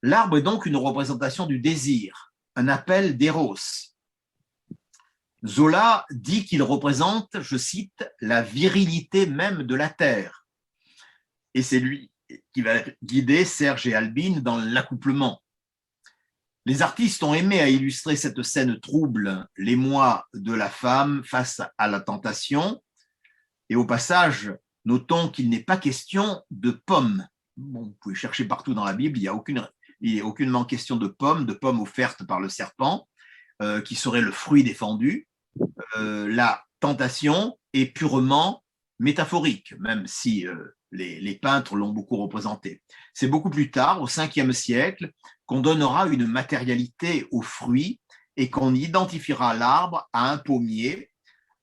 L'arbre est donc une représentation du désir, un appel d'éros. Zola dit qu'il représente, je cite, la virilité même de la terre. Et c'est lui qui va guider Serge et Albine dans l'accouplement. Les artistes ont aimé à illustrer cette scène trouble, l'émoi de la femme face à la tentation. Et au passage, notons qu'il n'est pas question de pommes. Bon, vous pouvez chercher partout dans la Bible, il n'y a aucunement question de pommes offertes par le serpent, qui serait le fruit défendu. La tentation est purement métaphorique, même si les peintres l'ont beaucoup représenté. C'est beaucoup plus tard, au 5e siècle, qu'on donnera une matérialité aux fruits et qu'on identifiera l'arbre à un pommier,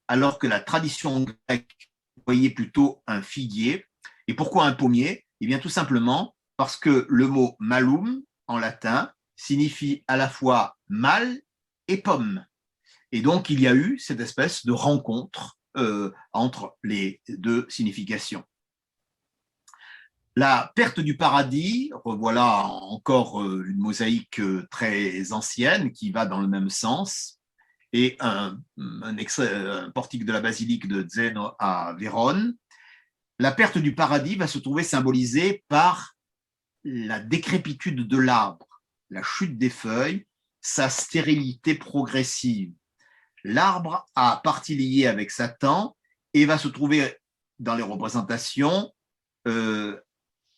alors que la tradition grecque voyait plutôt un figuier. Et pourquoi un pommier? Eh bien, tout simplement parce que le mot malum, en latin, signifie à la fois mal et pomme. Et donc, il y a eu cette espèce de rencontre entre les deux significations. La perte du paradis, revoilà encore une mosaïque très ancienne qui va dans le même sens, et un portique de la basilique de Zeno à Vérone. La perte du paradis va se trouver symbolisée par la décrépitude de l'arbre, la chute des feuilles, sa stérilité progressive. L'arbre a partie liée avec Satan et va se trouver dans les représentations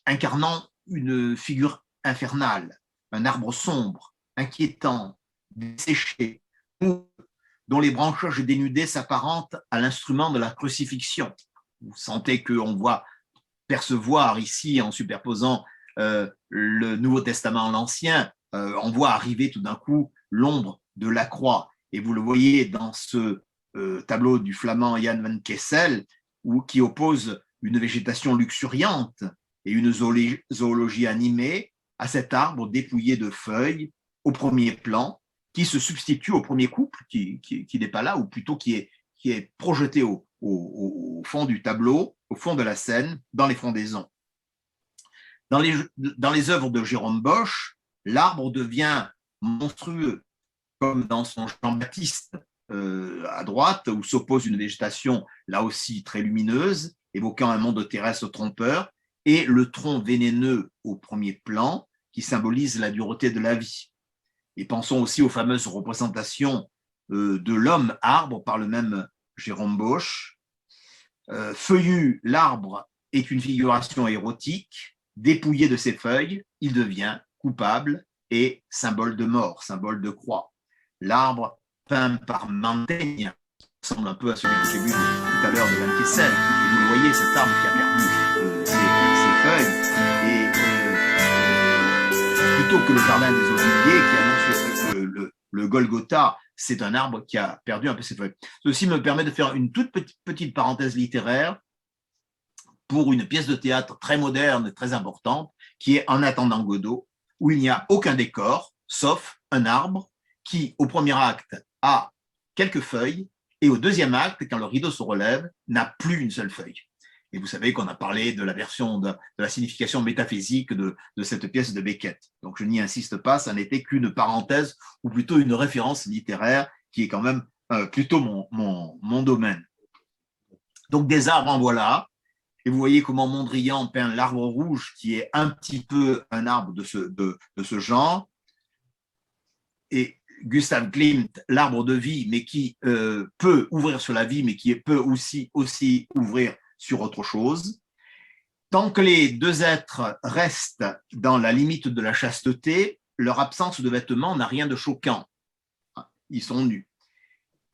incarnant une figure infernale, un arbre sombre, inquiétant, desséché, dont les branchages dénudés s'apparentent à l'instrument de la crucifixion. Vous sentez qu'on voit percevoir ici, en superposant le Nouveau Testament à l'Ancien, on voit arriver tout d'un coup l'ombre de la croix. Et vous le voyez dans ce tableau du flamand Jan van Kessel, qui oppose une végétation luxuriante et une zoologie animée à cet arbre dépouillé de feuilles au premier plan, qui se substitue au premier couple, qui n'est pas là, ou plutôt qui est projeté au fond du tableau, au fond de la scène, dans les frondaisons. Dans les œuvres de Jérôme Bosch, l'arbre devient monstrueux, comme dans son Jean-Baptiste à droite, où s'oppose une végétation là aussi très lumineuse, évoquant un monde terrestre trompeur, et le tronc vénéneux au premier plan, qui symbolise la dureté de la vie. Et pensons aussi aux fameuses représentations de l'homme arbre par le même Jérôme Bosch. Feuillu, l'arbre est une figuration érotique. Dépouillé de ses feuilles, il devient coupable et symbole de mort, symbole de croix. L'arbre peint par Mantegna ressemble un peu à celui que j'ai vu tout à l'heure de Van Kessel. Et vous le voyez, cet arbre qui a perdu ses feuilles. Et plutôt que le jardin des Oliviers qui annonce le Golgotha, c'est un arbre qui a perdu un peu ses feuilles. Ceci me permet de faire une toute petite parenthèse littéraire pour une pièce de théâtre très moderne et très importante, qui est En attendant Godot, où il n'y a aucun décor, sauf un arbre qui, au premier acte, a quelques feuilles, et au deuxième acte, quand le rideau se relève, n'a plus une seule feuille. Et vous savez qu'on a parlé de la version de la signification métaphysique de cette pièce de Beckett. Donc je n'y insiste pas, ça n'était qu'une parenthèse, ou plutôt une référence littéraire, qui est quand même plutôt mon domaine. Donc des arbres en voilà. Et vous voyez comment Mondrian peint l'arbre rouge, qui est un petit peu un arbre de ce genre. Et Gustav Klimt, l'arbre de vie, mais qui peut ouvrir sur la vie, mais qui peut aussi ouvrir sur autre chose. Tant que les deux êtres restent dans la limite de la chasteté, leur absence de vêtements n'a rien de choquant. Ils sont nus.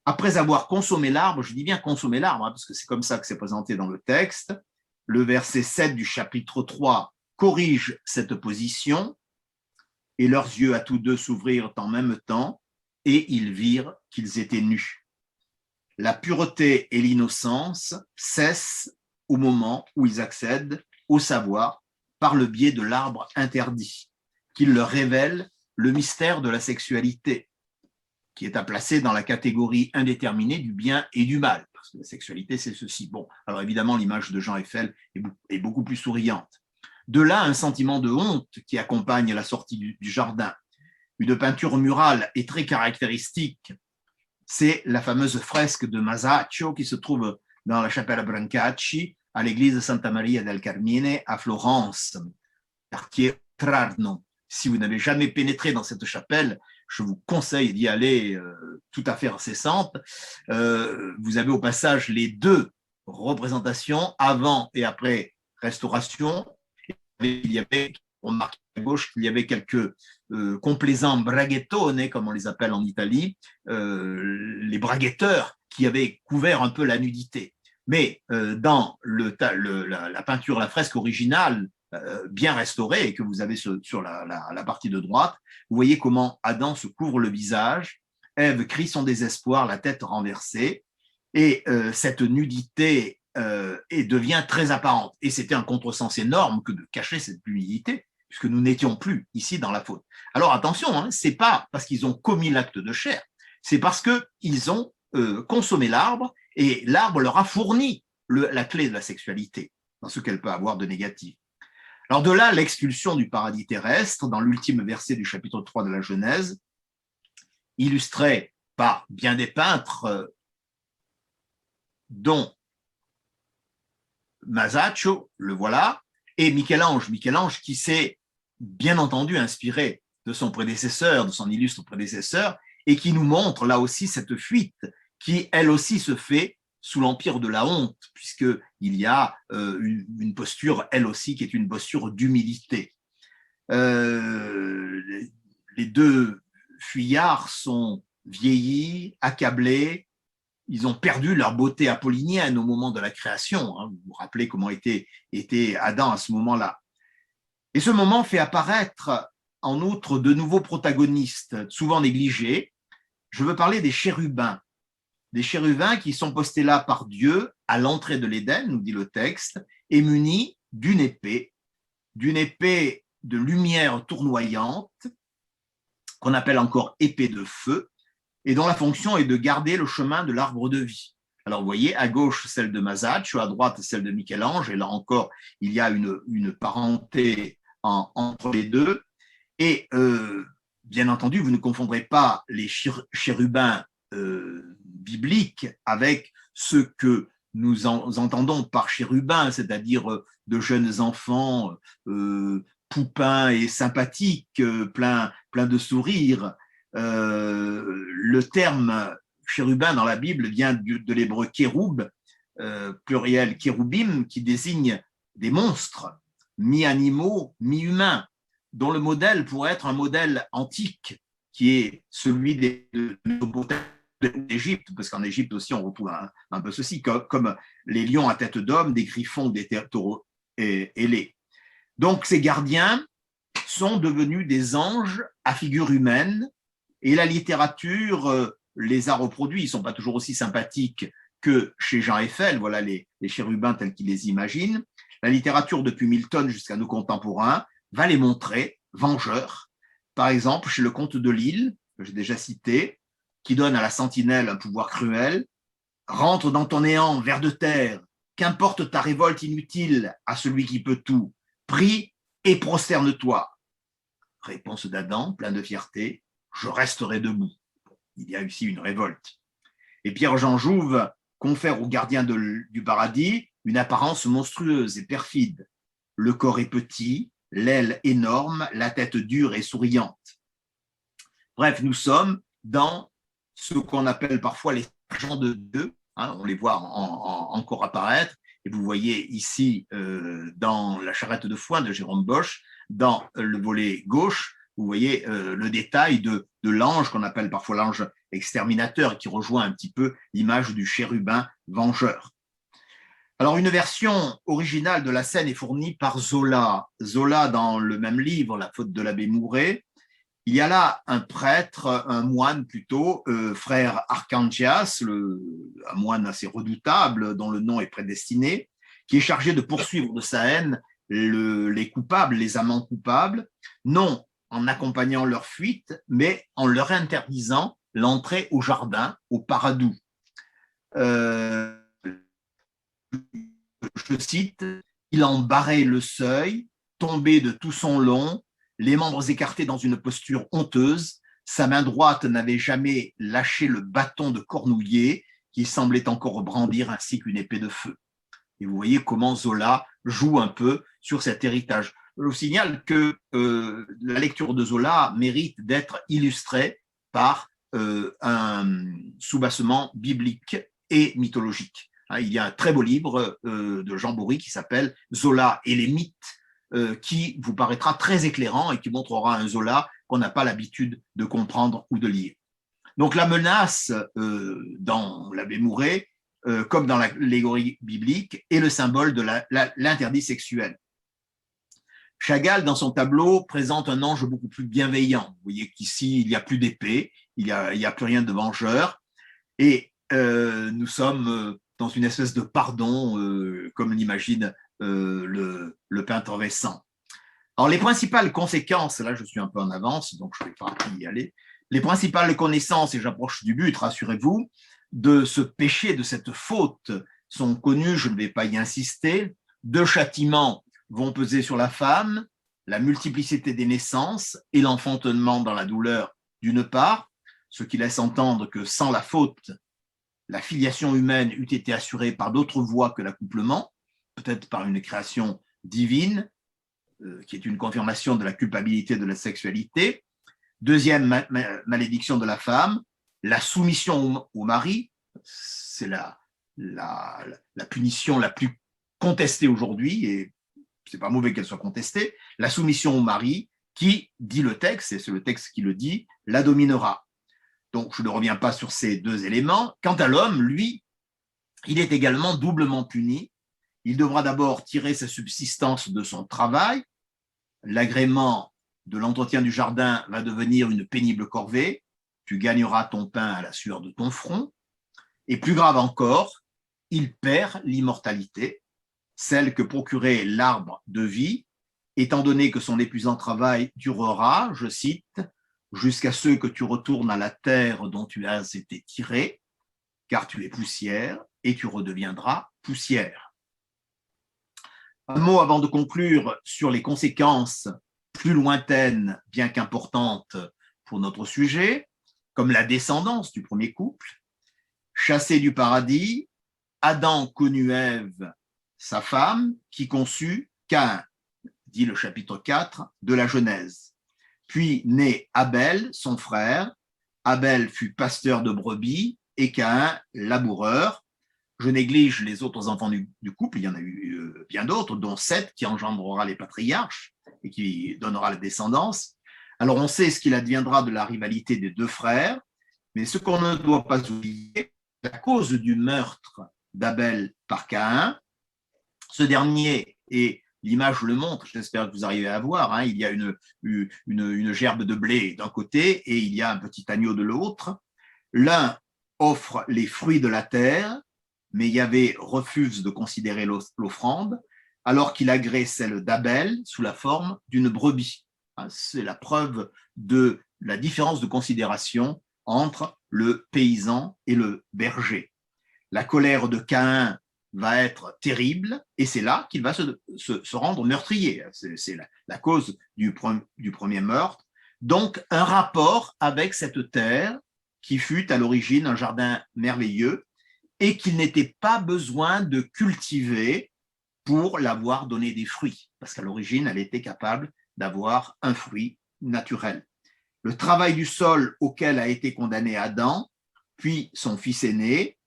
Après avoir consommé l'arbre, je dis bien consommé l'arbre, parce que c'est comme ça que c'est présenté dans le texte, le verset 7 du chapitre 3 corrige cette position, et leurs yeux à tous deux s'ouvrirent en même temps, et ils virent qu'ils étaient nus. La pureté et l'innocence cessent au moment où ils accèdent au savoir par le biais de l'arbre interdit, qui leur révèle le mystère de la sexualité, qui est à placer dans la catégorie indéterminée du bien et du mal, parce que la sexualité, c'est ceci. Bon, alors évidemment, l'image de Jean Eiffel est beaucoup plus souriante. De là, un sentiment de honte qui accompagne la sortie du jardin. Une peinture murale est très caractéristique, c'est la fameuse fresque de Masaccio qui se trouve dans la chapelle Brancacci, à l'église de Santa Maria del Carmine à Florence, quartier Trarno. Si vous n'avez jamais pénétré dans cette chapelle, je vous conseille d'y aller tout à fait incessante. Vous avez au passage les deux représentations, avant et après restauration. Il y avait, on marque à gauche qu'il y avait quelques complaisants braghettone, comme on les appelle en Italie, les braguetteurs qui avaient couvert un peu la nudité. Mais dans la peinture, la fresque originale, bien restaurée, et que vous avez sur la partie de droite, vous voyez comment Adam se couvre le visage, Ève crie son désespoir, la tête renversée, et cette nudité devient très apparente. Et c'était un contresens énorme que de cacher cette nudité, puisque nous n'étions plus ici dans la faute. Alors attention, hein, ce n'est pas parce qu'ils ont commis l'acte de chair, c'est parce qu'ils ont consommé l'arbre, et l'arbre leur a fourni la clé de la sexualité, dans ce qu'elle peut avoir de négatif. Alors de là, l'expulsion du paradis terrestre, dans l'ultime verset du chapitre 3 de la Genèse, illustré par bien des peintres, dont Masaccio, le voilà, et Michel-Ange qui s'est bien entendu inspiré de son prédécesseur, de son illustre prédécesseur, et qui nous montre là aussi cette fuite qui, elle aussi, se fait sous l'empire de la honte, puisqu'il il y a une posture, elle aussi, qui est une posture d'humilité. Les deux fuyards sont vieillis, accablés, ils ont perdu leur beauté apollinienne au moment de la création. Vous vous rappelez comment était Adam à ce moment-là. Et ce moment fait apparaître en outre de nouveaux protagonistes, souvent négligés. Je veux parler des chérubins. Des chérubins qui sont postés là par Dieu à l'entrée de l'Éden, nous dit le texte, et munis d'une épée de lumière tournoyante, qu'on appelle encore épée de feu, et dont la fonction est de garder le chemin de l'arbre de vie. Alors, vous voyez, à gauche, celle de Masaccio, à droite, celle de Michel-Ange, et là encore, il y a une parenté entre les deux. Et bien entendu, vous ne confondrez pas les chérubins bibliques avec ceux que nous entendons par chérubins, c'est-à-dire de jeunes enfants poupins et sympathiques, plein de sourires. Le terme chérubin dans la Bible vient de l'hébreu kéroub, pluriel kéroubim, qui désigne des monstres, mi-animaux, mi-humains, dont le modèle pourrait être un modèle antique, qui est celui d'Égypte, parce qu'en Égypte aussi on retrouve un peu ceci, comme les lions à tête d'homme, des griffons, des taureaux ailés. Donc ces gardiens sont devenus des anges à figure humaine, et la littérature les a reproduits. Ils ne sont pas toujours aussi sympathiques que chez Jean Eiffel, voilà les chérubins tels qu'il les imagine. La littérature, depuis Milton jusqu'à nos contemporains, va les montrer vengeurs. Par exemple, chez le comte de Lille, que j'ai déjà cité, qui donne à la sentinelle un pouvoir cruel, « Rentre dans ton néant, ver de terre, qu'importe ta révolte inutile à celui qui peut tout, prie et prosterne-toi. » Réponse d'Adam, plein de fierté, « Je resterai debout. » Il y a ici une révolte. Et Pierre-Jean Jouve confère au gardien du paradis une apparence monstrueuse et perfide. Le corps est petit, l'aile énorme, la tête dure et souriante. Bref, nous sommes dans ce qu'on appelle parfois les sergents de Dieu. On les voit encore apparaître. Et vous voyez ici, dans la charrette de foin de Jérôme Bosch, dans le volet gauche, vous voyez le détail de l'ange qu'on appelle parfois l'ange exterminateur, qui rejoint un petit peu l'image du chérubin vengeur. Alors, une version originale de la scène est fournie par Zola. Zola, dans le même livre, La faute de l'abbé Mouret, il y a là un prêtre, un moine plutôt, frère Arcantias, un moine assez redoutable dont le nom est prédestiné, qui est chargé de poursuivre de sa haine les coupables, les amants coupables, non en accompagnant leur fuite, mais en leur interdisant l'entrée au jardin, au paradou. Je cite, « Il en barrait le seuil, tombé de tout son long, les membres écartés dans une posture honteuse, sa main droite n'avait jamais lâché le bâton de cornouiller qui semblait encore brandir ainsi qu'une épée de feu. » Et vous voyez comment Zola joue un peu sur cet héritage. Je vous signale que la lecture de Zola mérite d'être illustrée par un soubassement biblique et mythologique. Il y a un très beau livre de Jean Bourri qui s'appelle « Zola et les mythes », qui vous paraîtra très éclairant et qui montrera un Zola qu'on n'a pas l'habitude de comprendre ou de lire. Donc la menace dans l'abbé Mouret, comme dans l'allégorie biblique, est le symbole de l'interdit sexuel. Chagall, dans son tableau, présente un ange beaucoup plus bienveillant. Vous voyez qu'ici, il n'y a plus d'épée, il n'y a plus rien de vengeur, et nous sommes dans une espèce de pardon, comme l'imagine le peintre récent. Alors, les principales conséquences, là je suis un peu en avance, donc je ne vais pas y aller, les principales connaissances, et j'approche du but, rassurez-vous, de ce péché, de cette faute, sont connues, je ne vais pas y insister. 2 châtiments vont peser sur la femme, la multiplicité des naissances et l'enfantement dans la douleur d'une part, ce qui laisse entendre que sans la faute, la filiation humaine eût été assurée par d'autres voies que l'accouplement, peut-être par une création divine, qui est une confirmation de la culpabilité de la sexualité. Deuxième malédiction de la femme, la soumission au mari, c'est la punition la plus contestée aujourd'hui, et c'est pas mauvais qu'elle soit contestée, la soumission au mari, qui, dit le texte, et c'est le texte qui le dit, la dominera. Donc, je ne reviens pas sur ces deux éléments. Quant à l'homme, lui, il est également doublement puni. Il devra d'abord tirer sa subsistance de son travail. L'agrément de l'entretien du jardin va devenir une pénible corvée. Tu gagneras ton pain à la sueur de ton front. Et plus grave encore, il perd l'immortalité, celle que procurait l'arbre de vie, étant donné que son épuisant travail durera, je cite, jusqu'à ce que tu retournes à la terre dont tu as été tiré, car tu es poussière et tu redeviendras poussière. Un mot avant de conclure sur les conséquences plus lointaines, bien qu'importantes pour notre sujet, comme la descendance du premier couple. Chassé du paradis, Adam connut Ève, sa femme, qui conçut Caïn, dit le chapitre 4 de la Genèse. Puis naît Abel, son frère. Abel fut pasteur de brebis et Caïn laboureur. Je néglige les autres enfants du couple, il y en a eu bien d'autres, dont Seth qui engendrera les patriarches et qui donnera la descendance. Alors on sait ce qu'il adviendra de la rivalité des deux frères, mais ce qu'on ne doit pas oublier, la cause du meurtre d'Abel par Caïn, ce dernier est, l'image le montre, j'espère que vous arrivez à voir, hein, il y a une gerbe de blé d'un côté et il y a un petit agneau de l'autre. L'un offre les fruits de la terre, mais Yahvé refuse de considérer l'offrande, alors qu'il agrée celle d'Abel sous la forme d'une brebis. C'est la preuve de la différence de considération entre le paysan et le berger. La colère de Caïn va être terrible et c'est là qu'il va se rendre meurtrier. C'est la cause du premier meurtre. Donc, un rapport avec cette terre qui fut à l'origine un jardin merveilleux et qu'il n'était pas besoin de cultiver pour l'avoir donné des fruits, parce qu'à l'origine, elle était capable d'avoir un fruit naturel. Le travail du sol auquel a été condamné Adam, puis son fils aîné,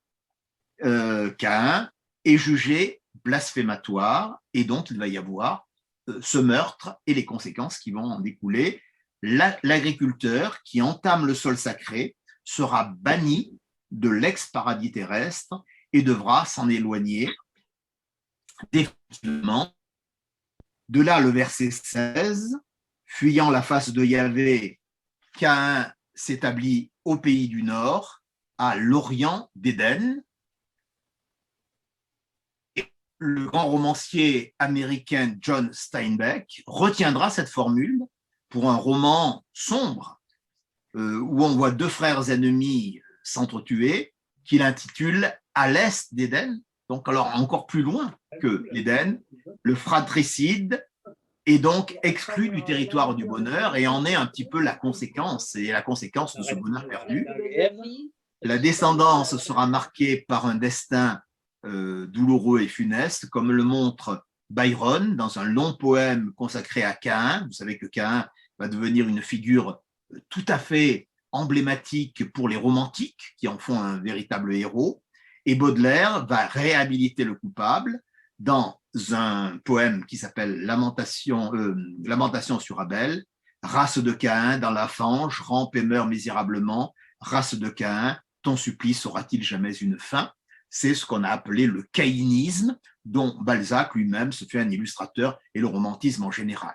Caïn, est jugé blasphématoire, et donc il va y avoir ce meurtre et les conséquences qui vont en découler. L'agriculteur qui entame le sol sacré sera banni de l'ex-paradis terrestre et devra s'en éloigner définitivement. De là, le verset 16, fuyant la face de Yahvé, Caïn s'établit au pays du Nord, à l'orient d'Éden. Le grand romancier américain John Steinbeck retiendra cette formule pour un roman sombre où on voit deux frères ennemis s'entretuer, qu'il intitule « À l'est d'Éden ». Donc, alors encore plus loin que l'Éden, le fratricide est donc exclu du territoire du bonheur et en est un petit peu la conséquence, et la conséquence de ce bonheur perdu. La descendance sera marquée par un destin douloureux et funeste, comme le montre Byron dans un long poème consacré à Caïn. Vous savez que Caïn va devenir une figure tout à fait emblématique pour les romantiques, qui en font un véritable héros. Et Baudelaire va réhabiliter le coupable dans un poème qui s'appelle Lamentation sur Abel. Race de Caïn, dans la fange, rampe et meurt misérablement. Race de Caïn, ton supplice aura-t-il jamais une fin? C'est ce qu'on a appelé le caïnisme, dont Balzac lui-même se fait un illustrateur, et le romantisme en général.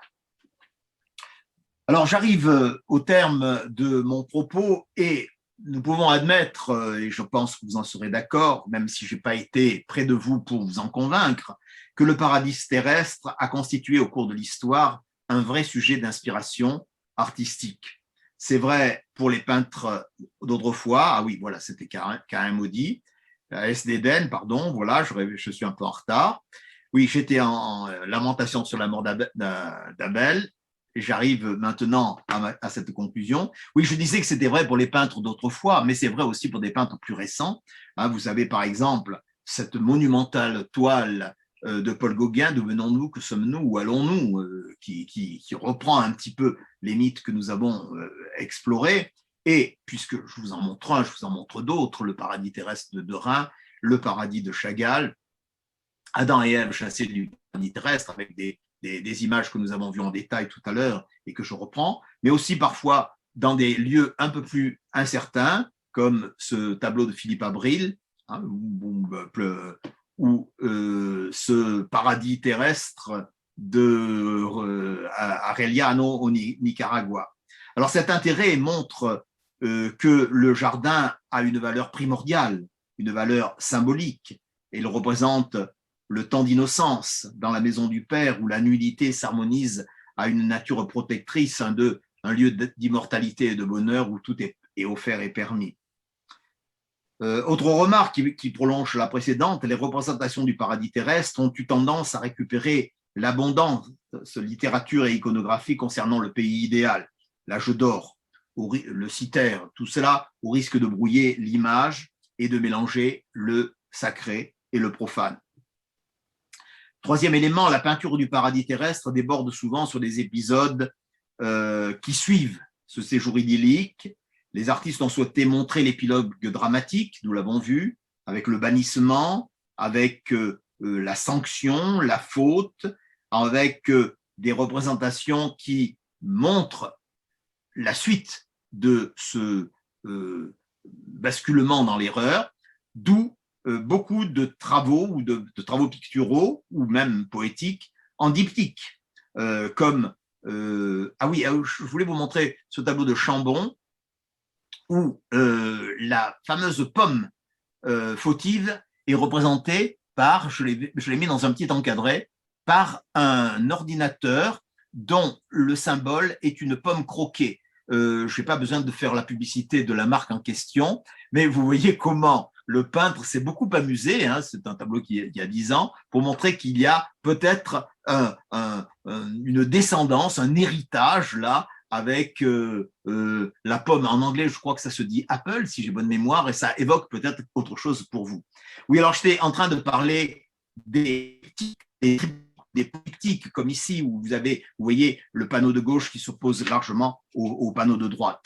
Alors, j'arrive au terme de mon propos et nous pouvons admettre, et je pense que vous en serez d'accord, même si je n'ai pas été près de vous pour vous en convaincre, que le paradis terrestre a constitué au cours de l'histoire un vrai sujet d'inspiration artistique. C'est vrai pour les peintres d'autrefois, ah oui, voilà, c'était Caïn maudit, l'Est d'Éden, pardon, voilà, je suis un peu en retard. Oui, j'étais en lamentation sur la mort d'Abel, et j'arrive maintenant à cette conclusion. Oui, je disais que c'était vrai pour les peintres d'autrefois, mais c'est vrai aussi pour des peintres plus récents. Vous savez, par exemple, cette monumentale toile de Paul Gauguin, D'où venons-nous, que sommes-nous, où allons-nous, qui reprend un petit peu les mythes que nous avons explorés. Et puisque je vous en montre un, je vous en montre d'autres, le paradis terrestre de Derain, le paradis de Chagall, Adam et Ève chassés du paradis terrestre avec des images que nous avons vues en détail tout à l'heure et que je reprends, mais aussi parfois dans des lieux un peu plus incertains, comme ce tableau de Philippe Abril, hein, ou ce paradis terrestre Arellano au Nicaragua. Alors cet intérêt montre que le jardin a une valeur primordiale, une valeur symbolique. Il représente le temps d'innocence dans la maison du Père où la nudité s'harmonise à une nature protectrice, un lieu d'immortalité et de bonheur où tout est offert et permis. Autre remarque qui prolonge la précédente, les représentations du paradis terrestre ont eu tendance à récupérer l'abondance littérature et iconographie concernant le pays idéal, l'âge d'or, le Cythère, tout cela au risque de brouiller l'image et de mélanger le sacré et le profane. Troisième élément, la peinture du paradis terrestre déborde souvent sur des épisodes qui suivent ce séjour idyllique. Les artistes ont souhaité montrer l'épilogue dramatique, nous l'avons vu, avec le bannissement, avec la sanction, la faute, avec des représentations qui montrent la suite de ce basculement dans l'erreur, d'où beaucoup de travaux ou de travaux picturaux ou même poétiques en diptyque, comme je voulais vous montrer ce tableau de Chambon où la fameuse pomme fautive est représentée par, je l'ai mis dans un petit encadré, par un ordinateur dont le symbole est une pomme croquée. Je n'ai pas besoin de faire la publicité de la marque en question, mais vous voyez comment le peintre s'est beaucoup amusé, hein, c'est un tableau qui y a 10 ans, pour montrer qu'il y a peut-être une descendance, un héritage là, avec la pomme. En anglais, je crois que ça se dit apple, si j'ai bonne mémoire, et ça évoque peut-être autre chose pour vous. Oui, alors j'étais en train de parler des politiques, comme ici, où vous voyez le panneau de gauche qui s'oppose largement au panneau de droite.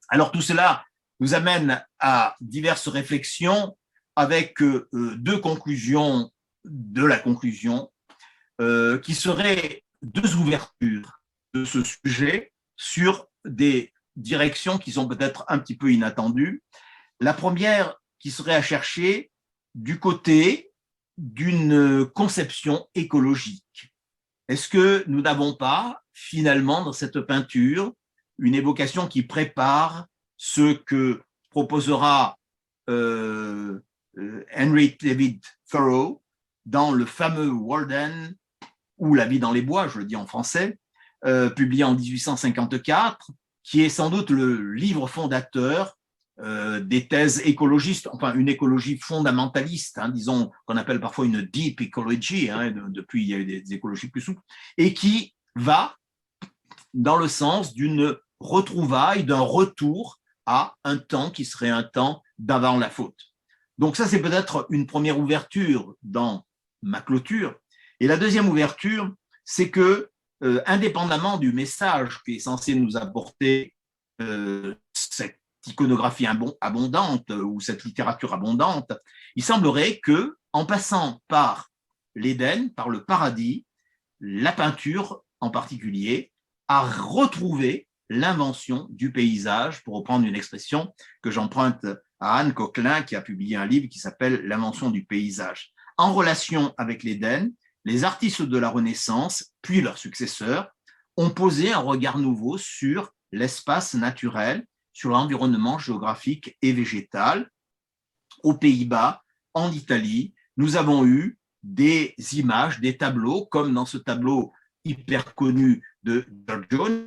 Alors tout cela nous amène à diverses réflexions avec deux conclusions de la conclusion, qui seraient deux ouvertures de ce sujet sur des directions qui sont peut-être un petit peu inattendues. La première qui serait à chercher du côté d'une conception écologique. Est-ce que nous n'avons pas, finalement, dans cette peinture, une évocation qui prépare ce que proposera Henry David Thoreau dans le fameux Walden, ou La vie dans les bois, je le dis en français, publié en 1854, qui est sans doute le livre fondateur des thèses écologistes, enfin une écologie fondamentaliste, hein, disons qu'on appelle parfois une deep ecology, hein, depuis il y a eu des écologies plus souples, et qui va dans le sens d'une retrouvaille, d'un retour à un temps qui serait un temps d'avant la faute. Donc ça, c'est peut-être une première ouverture dans ma clôture. Et la deuxième ouverture, c'est que, indépendamment du message qui est censé nous apporter cette iconographie abondante ou cette littérature abondante, il semblerait que, en passant par l'Éden, par le paradis, la peinture en particulier a retrouvé l'invention du paysage, pour reprendre une expression que j'emprunte à Anne Coquelin, qui a publié un livre qui s'appelle « L'invention du paysage ». En relation avec l'Éden, les artistes de la Renaissance, puis leurs successeurs, ont posé un regard nouveau sur l'espace naturel, sur l'environnement géographique et végétal. Aux Pays-Bas, en Italie, nous avons eu des images, des tableaux, comme dans ce tableau hyper connu de Giorgione,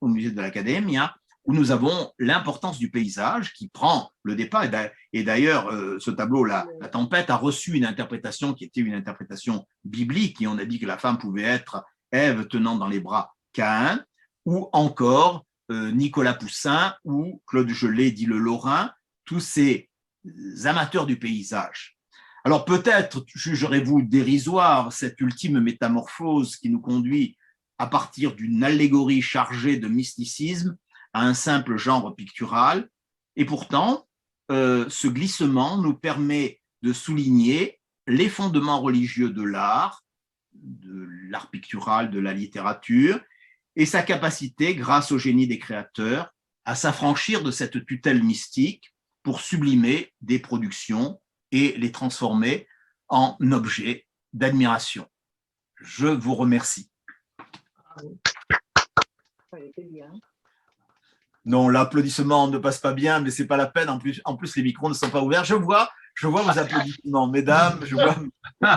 au musée de l'Accademia, où nous avons l'importance du paysage qui prend le départ. Et d'ailleurs, ce tableau, la tempête, a reçu une interprétation qui était une interprétation biblique, et on a dit que la femme pouvait être Ève tenant dans les bras Caïn, ou encore Nicolas Poussin ou Claude Gelée, dit le Lorrain, tous ces amateurs du paysage. Alors peut-être jugerez-vous dérisoire cette ultime métamorphose qui nous conduit à partir d'une allégorie chargée de mysticisme à un simple genre pictural, et pourtant ce glissement nous permet de souligner les fondements religieux de l'art pictural, de la littérature, et sa capacité, grâce au génie des créateurs, à s'affranchir de cette tutelle mystique pour sublimer des productions et les transformer en objets d'admiration. Je vous remercie. Non, l'applaudissement ne passe pas bien, mais ce n'est pas la peine. En plus, les micros ne sont pas ouverts. Je vois vos applaudissements, mesdames. Je vois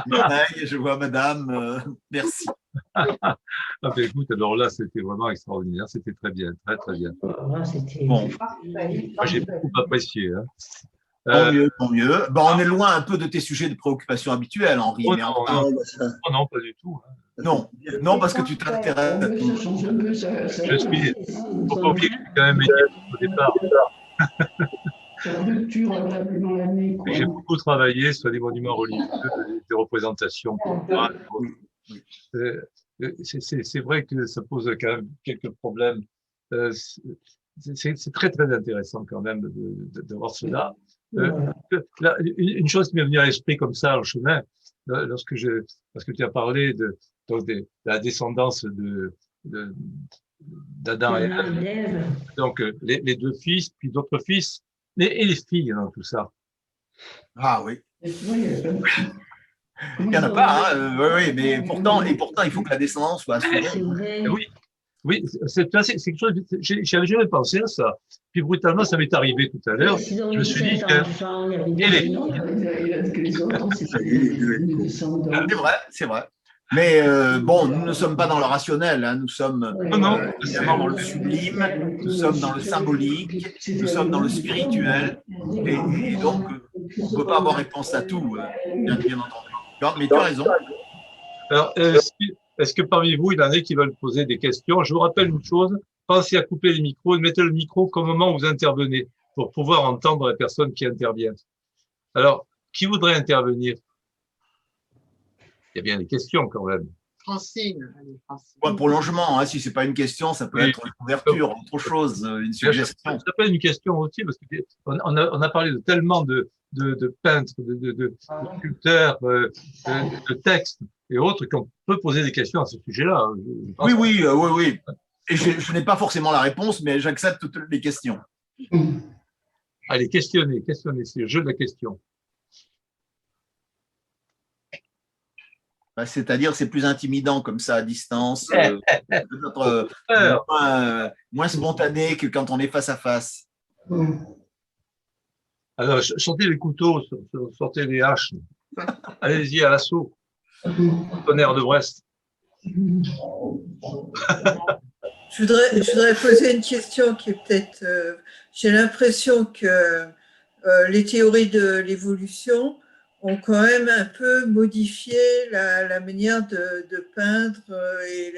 Mireille, je vois madame. Merci. Ah, ben, écoute, alors là, c'était vraiment extraordinaire. C'était très bien, très, très bien. Bon. Moi, j'ai beaucoup apprécié. Hein. Tant mieux, tant mieux. Bon, on est loin un peu de tes sujets de préoccupation habituels, Henri. Oh, mais non, enfin, non, pas du tout. Hein. Non, parce que tu t'intéresses. Je suis. Faut pas oublier que j'ai quand même été au départ. J'ai beaucoup travaillé sur les monuments religieux, des représentations. C'est vrai que ça pose quand même quelques problèmes. C'est très, très intéressant quand même de voir cela. Là, une chose qui m'est venue à l'esprit comme ça en chemin, lorsque tu as parlé donc de la descendance d'Adam et Ève, donc les deux fils, puis d'autres fils, et les filles dans tout ça. Ah oui. Il n'y en a pas, hein, oui, mais pourtant, il faut que la descendance soit assurée. Oui, c'est quelque chose, j'avais jamais pensé à ça. Puis brutalement, ça m'est arrivé tout à l'heure. Je me suis dit que. C'est vrai. Mais bon, nous ne sommes pas dans le rationnel, hein, nous sommes évidemment dans le sublime, nous sommes dans le symbolique, nous sommes dans le spirituel, et donc on ne peut pas avoir réponse à tout, bien entendu. Mais tu as raison. Alors, est-ce que parmi vous, il y en a qui veulent poser des questions? Je vous rappelle une chose, pensez à couper les micros, mettez le micro au moment où vous intervenez, pour pouvoir entendre les personnes qui interviennent. Alors, qui voudrait intervenir? Il y a bien des questions quand même. Francine. Pour prolongement, hein, si ce n'est pas une question, ça peut être une ouverture, autre chose, une suggestion. Ça peut être une question aussi, parce qu'on a parlé de tellement de peintres, de sculpteurs, de textes et autres qu'on peut poser des questions à ce sujet-là. Oui. Et je n'ai pas forcément la réponse, mais j'accepte toutes les questions. Allez, questionnez, c'est le jeu de la question. C'est-à-dire, c'est plus intimidant comme ça à distance, peut-être moins spontané que quand on est face à face. Alors, sortez les couteaux, sortez les haches. Allez-y à l'assaut. Tonnerre de Brest. Je voudrais poser une question qui est peut-être… j'ai l'impression que les théories de l'évolution ont quand même un peu modifié la manière de peindre et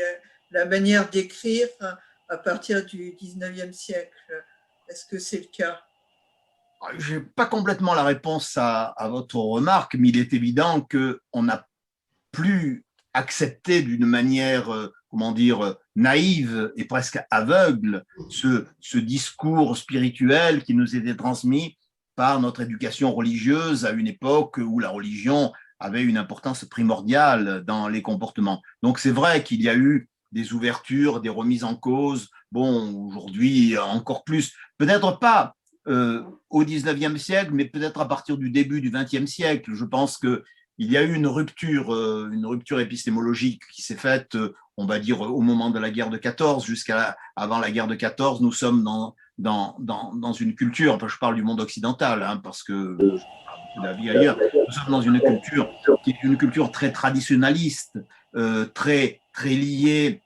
la manière d'écrire à partir du 19e siècle. Est-ce que c'est le cas? Je n'ai pas complètement la réponse à votre remarque, mais il est évident qu'on n'a plus accepté d'une manière, comment dire, naïve et presque aveugle ce discours spirituel qui nous était transmis par notre éducation religieuse à une époque où la religion avait une importance primordiale dans les comportements. Donc c'est vrai qu'il y a eu des ouvertures, des remises en cause, bon, aujourd'hui encore plus, peut-être pas au 19e siècle, mais peut-être à partir du début du 20e siècle. Je pense qu'il y a eu une rupture épistémologique qui s'est faite, on va dire, au moment de la guerre de 14, jusqu'avant la guerre de 14, nous sommes dans une culture, enfin je parle du monde occidental, hein, parce que la vie ailleurs, nous sommes dans une culture qui est une culture très traditionnaliste, très liée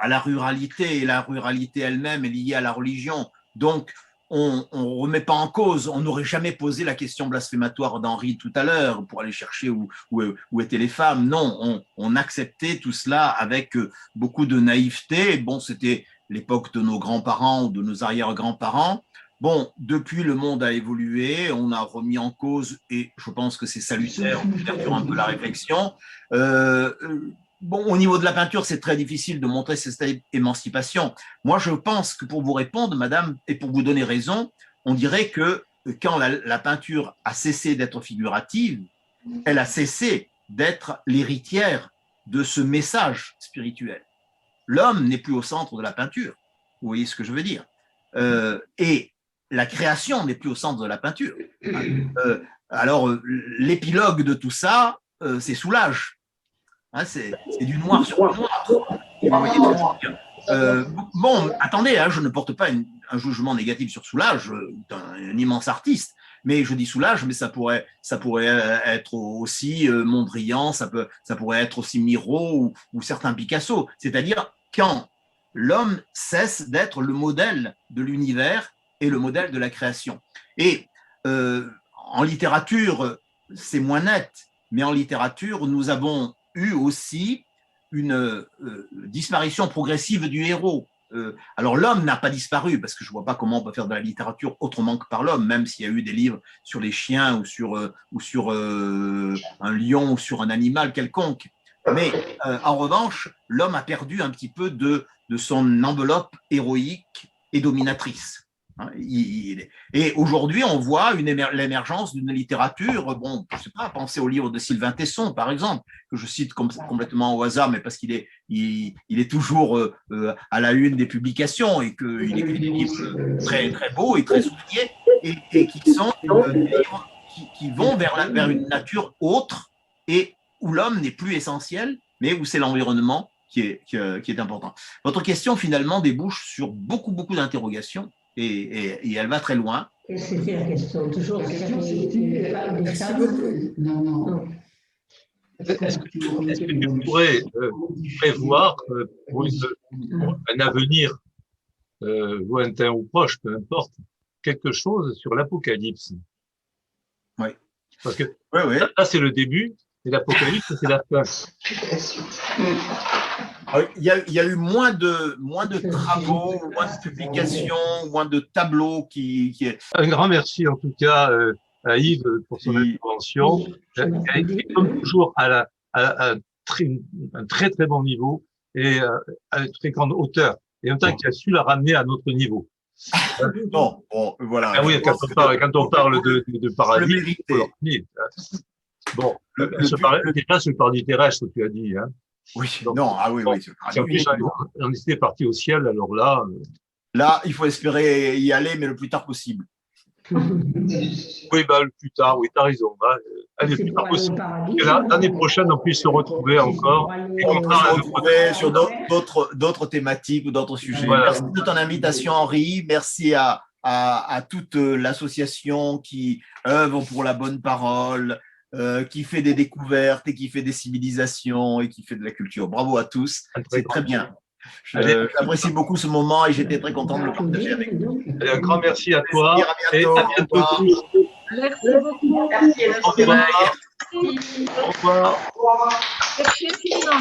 à la ruralité, et la ruralité elle-même est liée à la religion. Donc, on ne remet pas en cause, on n'aurait jamais posé la question blasphématoire d'Henri tout à l'heure pour aller chercher où étaient les femmes. Non, on acceptait tout cela avec beaucoup de naïveté. Bon, c'était l'époque de nos grands-parents ou de nos arrière-grands-parents. Bon, depuis, le monde a évolué, on a remis en cause, et je pense que c'est salutaire, on ouverture un peu la réflexion. Bon, au niveau de la peinture, c'est très difficile de montrer cette émancipation. Moi, je pense que pour vous répondre, madame, et pour vous donner raison, on dirait que quand la peinture a cessé d'être figurative, elle a cessé d'être l'héritière de ce message spirituel. L'homme n'est plus au centre de la peinture. Vous voyez ce que je veux dire? Et la création n'est plus au centre de la peinture. Alors, l'épilogue de tout ça, c'est Soulages. Hein, c'est du noir sur le noir. Vous voyez ce que je veux dire? Bon, attendez, hein, je ne porte pas un jugement négatif sur Soulages, un immense artiste, mais je dis Soulages, mais ça pourrait être aussi Mondrian, ça pourrait être aussi Miro ou certains Picasso. C'est-à-dire quand l'homme cesse d'être le modèle de l'univers et le modèle de la création. Et en littérature, c'est moins net, mais en littérature, nous avons eu aussi une disparition progressive du héros. Alors l'homme n'a pas disparu, parce que je ne vois pas comment on peut faire de la littérature autrement que par l'homme, même s'il y a eu des livres sur les chiens ou sur un lion ou sur un animal quelconque. Mais en revanche, l'homme a perdu un petit peu de son enveloppe héroïque et dominatrice. Et aujourd'hui, on voit l'émergence d'une littérature, bon, je ne sais pas, pensez au livre de Sylvain Tesson, par exemple, que je cite complètement au hasard, mais parce qu'il est toujours à la une des publications et qu'il écrit des livres très, très beaux et très soulignés, et qui sont des livres qui vont vers une nature autre et où l'homme n'est plus essentiel, mais où c'est l'environnement qui est important. Votre question, finalement, débouche sur beaucoup, beaucoup d'interrogations. Et elle va très loin. C'était la question, toujours la question, Merci beaucoup. Non. Est-ce que tu pourrais prévoir pour un avenir lointain ou proche, peu importe, quelque chose sur l'Apocalypse? Oui. Parce que oui. Là, c'est le début, et l'Apocalypse, c'est la fin. Il y a eu moins de travaux, moins de publications, moins de tableaux qui... Un grand merci en tout cas à Yves pour son intervention. Il a écrit comme toujours à un très très bon niveau et à une très grande hauteur. Et en même temps qu'il a su la ramener à notre niveau. Bon, voilà. Ah oui, quand on parle de paradis, bon, déjà sur le paradis terrestre, tu as dit, hein. Oui, donc, non, ah oui, bon, oui. Si en plus on était parti au ciel, alors là. Là, il faut espérer y aller, mais le plus tard possible. Oui, le plus tard, oui, tu as raison. Allez, le plus tard possible. L'année prochaine, on puisse se retrouver encore. Et on peut se retrouver sur d'autres thématiques ou d'autres sujets. Voilà. Merci de ton invitation, Henri. Merci à toute l'association qui œuvre pour la bonne parole, qui fait des découvertes et qui fait des civilisations et qui fait de la culture. Bravo à tous. C'est très bien. J'apprécie beaucoup ce moment et j'étais très content de le partager avec vous. Un grand merci à toi. Et à bientôt. Merci beaucoup. Au revoir. Au revoir. Merci infiniment.